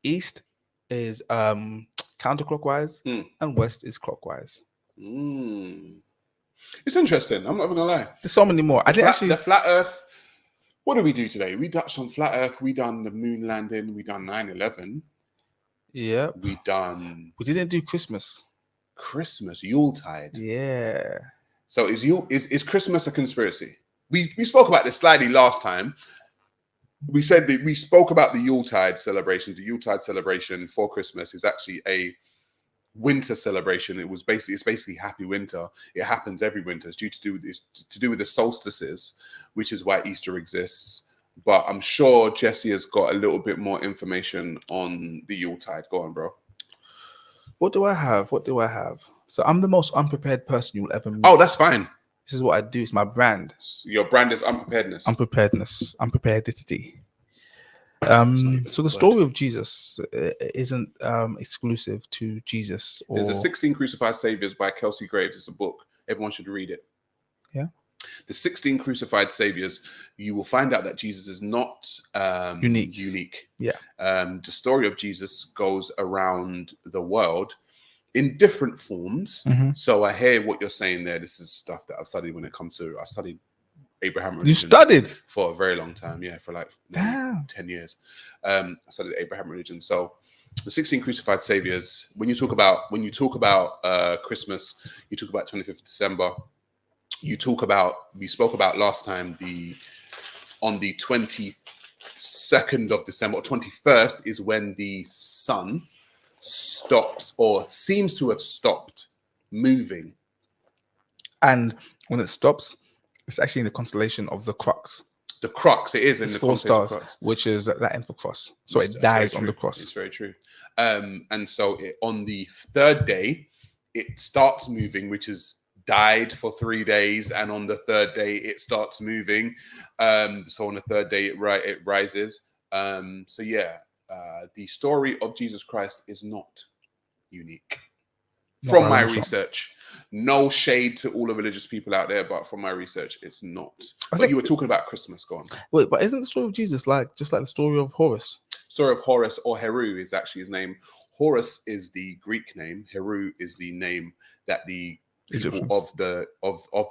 east is counterclockwise, and west is clockwise. It's interesting. I'm not even gonna lie. There's so many more. The flat Earth. What did we do today? We touched on flat Earth. We done the moon landing. We done 9/11. Yeah. We didn't do Christmas. Christmas, Yuletide. Yeah. So is Christmas a conspiracy? We spoke about this slightly last time. We said that we spoke about the Yuletide celebrations. The Yuletide celebration for Christmas is actually a winter celebration. It's basically happy winter. It happens every winter. It's to do with the solstices, which is why Easter exists. But I'm sure Jesse has got a little bit more information on the Yuletide. Go on, bro. What do I have? So I'm the most unprepared person you'll ever meet. Oh, that's fine. This is what I do. It's my brand. Your brand is unpreparedness. Unpreparedity. So the story of Jesus isn't exclusive to Jesus. There's a 16 Crucified Saviors by Kelsey Graves. It's a book. Everyone should read it. Yeah. The 16 Crucified Saviors, you will find out that Jesus is not unique. Yeah. The story of Jesus goes around the world in different forms. So I hear what you're saying there. This is stuff that I've studied when it comes to, I studied Abraham religion. You studied? For a very long time, yeah, for like 10 years. I studied Abraham religion. So the 16 Crucified Saviors, when you talk about Christmas, you talk about 25th of December, we spoke about last time, on the 22nd of December, or 21st, is when the sun stops or seems to have stopped moving. And when it stops, it's actually in the constellation of the Crux. The Crux, it is in it's the 4 constellation stars, of Crux, which is Latin for cross. So That's it dies very on the true. cross. It's very true. And so on the third day, it starts moving, which is died for 3 days, and on the third day it starts moving. So on the third day it rises. So yeah, the story of Jesus Christ is not unique. From my research, no shade to all the religious people out there, but from my research, it's not. But you were talking about Christmas. Go on. Wait, but isn't the story of Jesus just like the story of Horus? Story of Horus, or Heru, is actually his name. Horus is the Greek name. Heru is the name that the people of the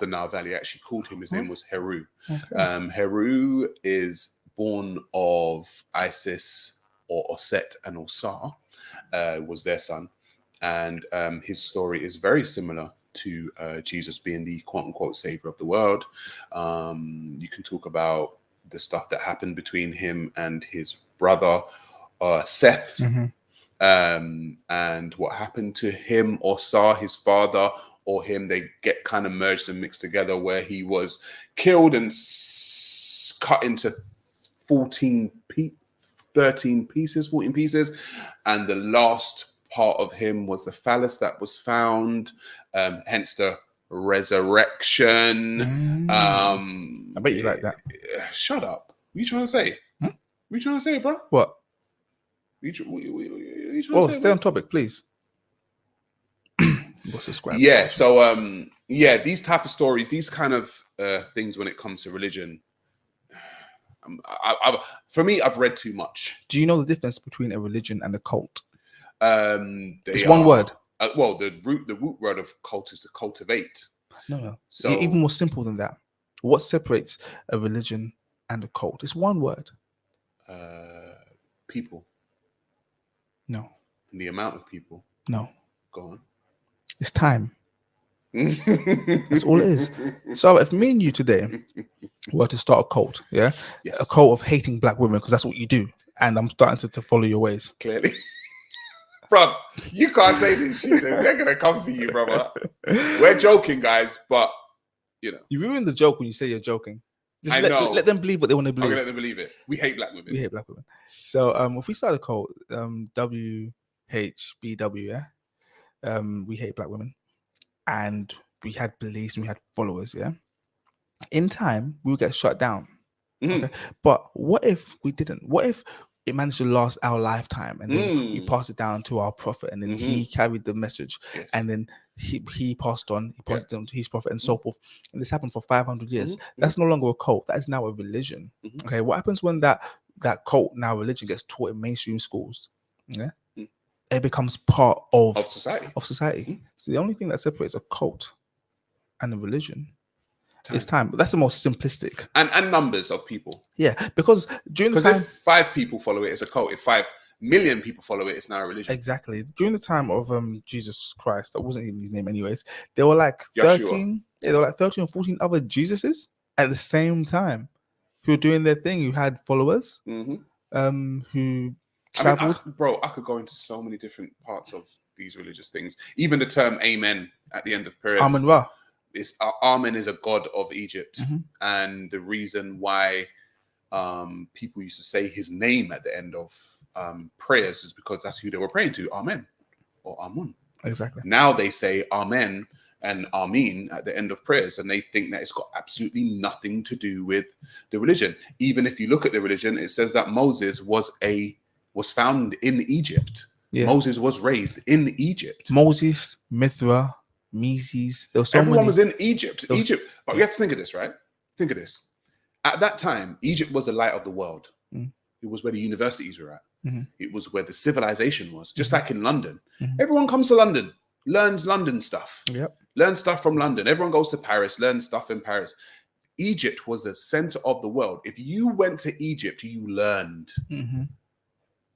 Nile Valley actually called him. His name was Heru. Okay. Heru is born of Isis, or Oset and Osar, was their son. And his story is very similar to Jesus being the quote-unquote savior of the world. You can talk about the stuff that happened between him and his brother, Seth, and what happened to him, or his father, or him. They get kind of merged and mixed together, where he was killed and cut into 14 pieces, and the last part of him was the phallus that was found, hence the resurrection. I bet you like that. Shut up. What are you trying to say? What are you trying to say, bro? What? Well, stay on topic, please. What's the square? Yeah, so these type of stories, these kind of things when it comes to religion, for me, I've read too much. Do you know the difference between a religion and a cult? It's one word. Well, the root word of cult is to cultivate. No. So even more simple than that. What separates a religion and a cult? It's one word. People. No. And the amount of people. No. Go on. It's time. That's all it is. So if me and you today were to start a cult, yeah? Yes. A cult of hating black women, because that's what you do. And I'm starting to follow your ways. Clearly. Bro, you can't say this shit. They're going to come for you, brother. We're joking, guys, but, you know. You ruin the joke when you say you're joking. Just I let, know. let them believe what they want to believe. Okay, let them believe it. We hate black women. We hate black women. So if we start a cult, WHBW, yeah, we hate black women, and we had beliefs and we had followers, yeah. In time, we would get shut down. Mhm. Okay, but what if we didn't? What if it managed to last our lifetime, and then we passed it down to our prophet, and then he carried the message, Yes. and then he passed on, it on to his prophet, and so forth. And this happened for 500 years. That's no longer a cult. That is now a religion. Okay, what happens when that cult, now religion, gets taught in mainstream schools? Yeah, it becomes part of society. So the only thing that separates a cult and a religion is time. But that's the most simplistic. And numbers of people. Yeah, because during the time, if 5 people follow it, it's a cult. If 5 million people follow it, it's now a religion. Exactly. During the time of Jesus Christ, that wasn't even his name anyways, there were like 13, there were like 13 or 14 other Jesuses at the same time who were doing their thing, who had followers, who traveled. I could go into so many different parts of these religious things. Even the term amen at the end of prayers. Amen Ra. Amen is a god of Egypt, and the reason why people used to say his name at the end of prayers is because that's who they were praying to, Amen or Amun. Exactly. Now they say Amen and Amin at the end of prayers, and they think that it's got absolutely nothing to do with the religion. Even if you look at the religion, it says that Moses was found in Egypt. Yeah. Moses was raised in Egypt. Moses, Mithra, Meses. Everyone was in Egypt. Egypt. But you have to think of this, right? Think of this. At that time, Egypt was the light of the world. It was where the universities were at. It was where the civilization was. Just like in London. Everyone comes to London, learns London stuff. Yep. Learns stuff from London. Everyone goes to Paris, learns stuff in Paris. Egypt was the center of the world. If you went to Egypt, you learned.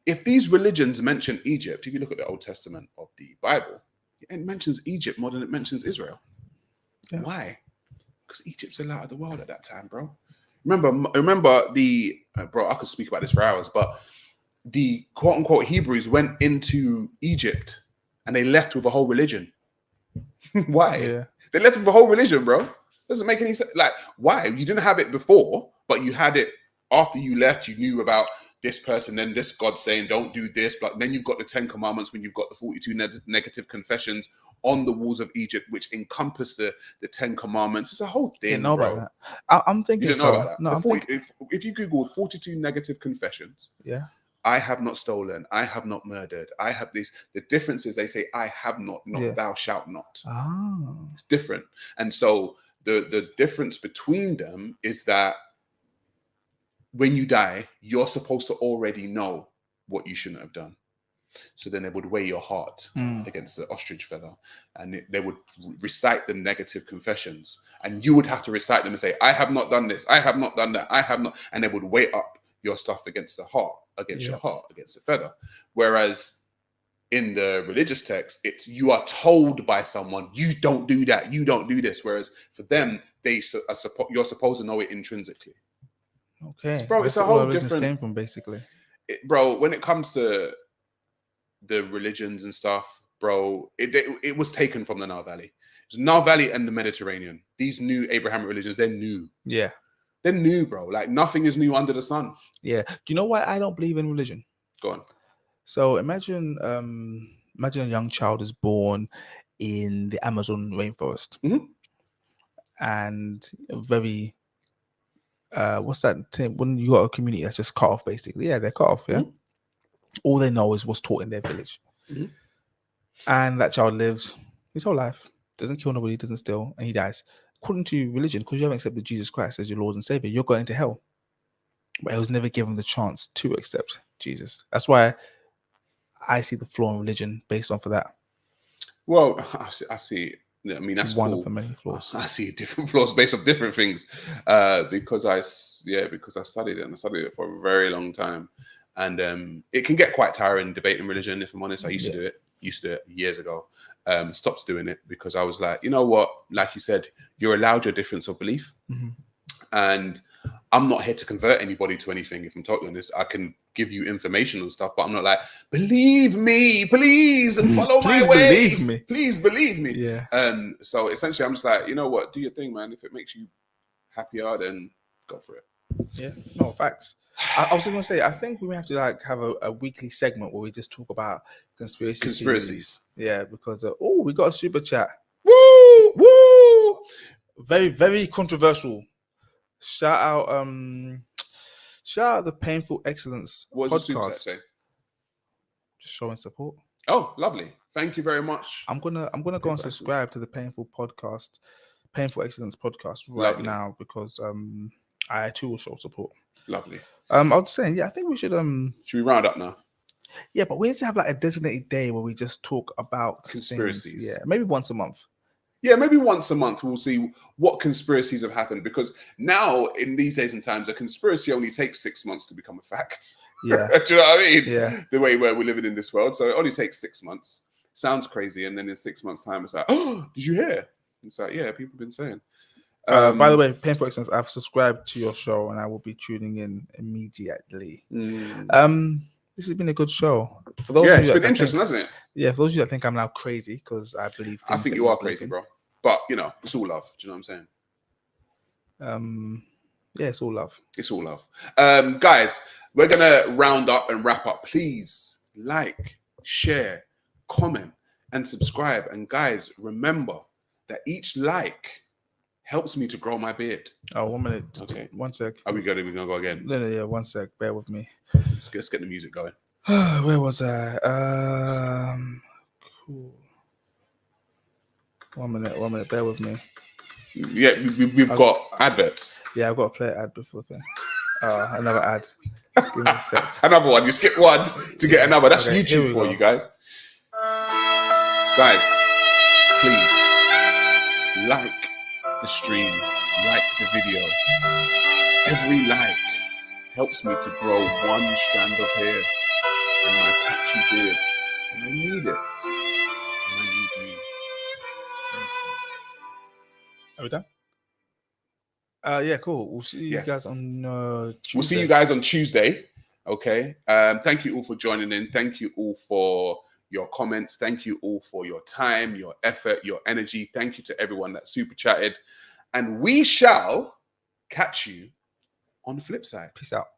If these religions mention Egypt, if you look at the Old Testament of the Bible, it mentions Egypt more than it mentions Israel. Yeah. Why? Because Egypt's the light of the world at that time, bro. Remember the bro. I could speak about this for hours, but the quote unquote Hebrews went into Egypt and they left with a whole religion. Why? Yeah. They left with a whole religion, bro. Doesn't make any sense. Like, why? You didn't have it before, but you had it after you left. You knew about this person, then this God saying, don't do this. But then you've got the 10 commandments when you've got the 42 negative confessions on the walls of Egypt, which encompass the 10 commandments. It's a whole thing, you know bro. About that. I'm thinking you didn't know about that. No, if you Google 42 negative confessions, yeah. I have not stolen, I have not murdered, I have these. The difference is they say, I have not thou shalt not. It's different. And so the difference between them is that when you die, you're supposed to already know what you shouldn't have done. So then they would weigh your heart against the ostrich feather, and they would recite the negative confessions, and you would have to recite them and say, I have not done this, I have not done that, I have not, and they would weigh up your stuff against the heart, against your heart, against the feather. Whereas in the religious text, it's you are told by someone, you don't do that, you don't do this. Whereas for them, you're supposed to know it intrinsically. Okay, bro, it's a whole different. Came from basically, bro. When it comes to the religions and stuff, bro, it was taken from the Nile Valley. It's Nile Valley and the Mediterranean. These new Abrahamic religions, they're new. Yeah, they're new, bro. Like nothing is new under the sun. Yeah. Do you know why I don't believe in religion? Go on. So imagine a young child is born in the Amazon rainforest, and very. What's that thing when you got a community that's just cut off, basically? Yeah, they're cut off. Yeah, all they know is what's taught in their village, and that child lives his whole life, doesn't kill nobody, doesn't steal, and he dies. According to religion, because you haven't accepted Jesus Christ as your Lord and Savior, you're going to hell. But he was never given the chance to accept Jesus. That's why I see the flaw in religion based on for that. Well, I see. I mean, that's one cool. of the many flaws. I see different flaws based on different things, because I studied it, and I studied it for a very long time, and it can get quite tiring debating religion. If I'm honest, I used to do it. Years ago. Stopped doing it because I was like, you know what? Like you said, you're allowed your difference of belief, and I'm not here to convert anybody to anything. If I'm totally honest, I can give you information and stuff, but I'm not like, believe me, please, and follow my way. Believe me. Please believe me. Yeah. So essentially, I'm just like, you know what? Do your thing, man. If it makes you happier, then go for it. Yeah, no facts. I was going to say, I think we may have to like have a weekly segment where we just talk about conspiracies. Conspiracies. Yeah, because we got a super chat. Woo! Woo! Very, very controversial. Shout out the Painful Excellence What does the super chat podcast. say? Just showing support. Oh, lovely. Thank you very much. I'm gonna go and subscribe to the Painful Excellence podcast right now because I too will show support. Lovely. I was saying, I think we should Should we round up now? Yeah, but we need to have like a designated day where we just talk about conspiracies. Things. Yeah, maybe once a month. Yeah, maybe once a month we'll see what conspiracies have happened, because now in these days and times, a conspiracy only takes 6 months to become a fact. Yeah. Do you know what I mean? Yeah. The way where we're living in this world. So it only takes 6 months. Sounds crazy. And then in 6 months' time, it's like, oh, did you hear? It's like, yeah, people have been saying. By the way, Painful Excellence, I've subscribed to your show and I will be tuning in immediately. This has been a good show. For those it's been interesting, hasn't it? Yeah, for those of you that think I'm now crazy because I believe I think you are crazy, bro. But, it's all love. Do you know what I'm saying? Yeah, it's all love. It's all love. Guys, we're going to round up and wrap up. Please like, share, comment, and subscribe. And guys, remember that each like helps me to grow my beard. Oh, 1 minute. Okay. 1 sec. Are we going to go again? No, yeah, 1 sec. Bear with me. Let's get the music going. Where was I? Cool. 1 minute. Bear with me. Yeah, we've got adverts. Yeah, I've got to play an ad before thing. Another ad. Give me a sec. Another one. You skip one to get another. That's Okay, YouTube for you guys. Guys, please like the stream, like the video. Every like helps me to grow one strand of hair in my patchy beard. And I need it. And I need you. Are we done? Yeah, cool. We'll see you guys on Tuesday. We'll see you guys on Tuesday. Okay. Thank you all for joining in. Thank you all for your comments. Thank you all for your time, your effort, your energy. Thank you to everyone that super chatted. And we shall catch you on the flip side. Peace out.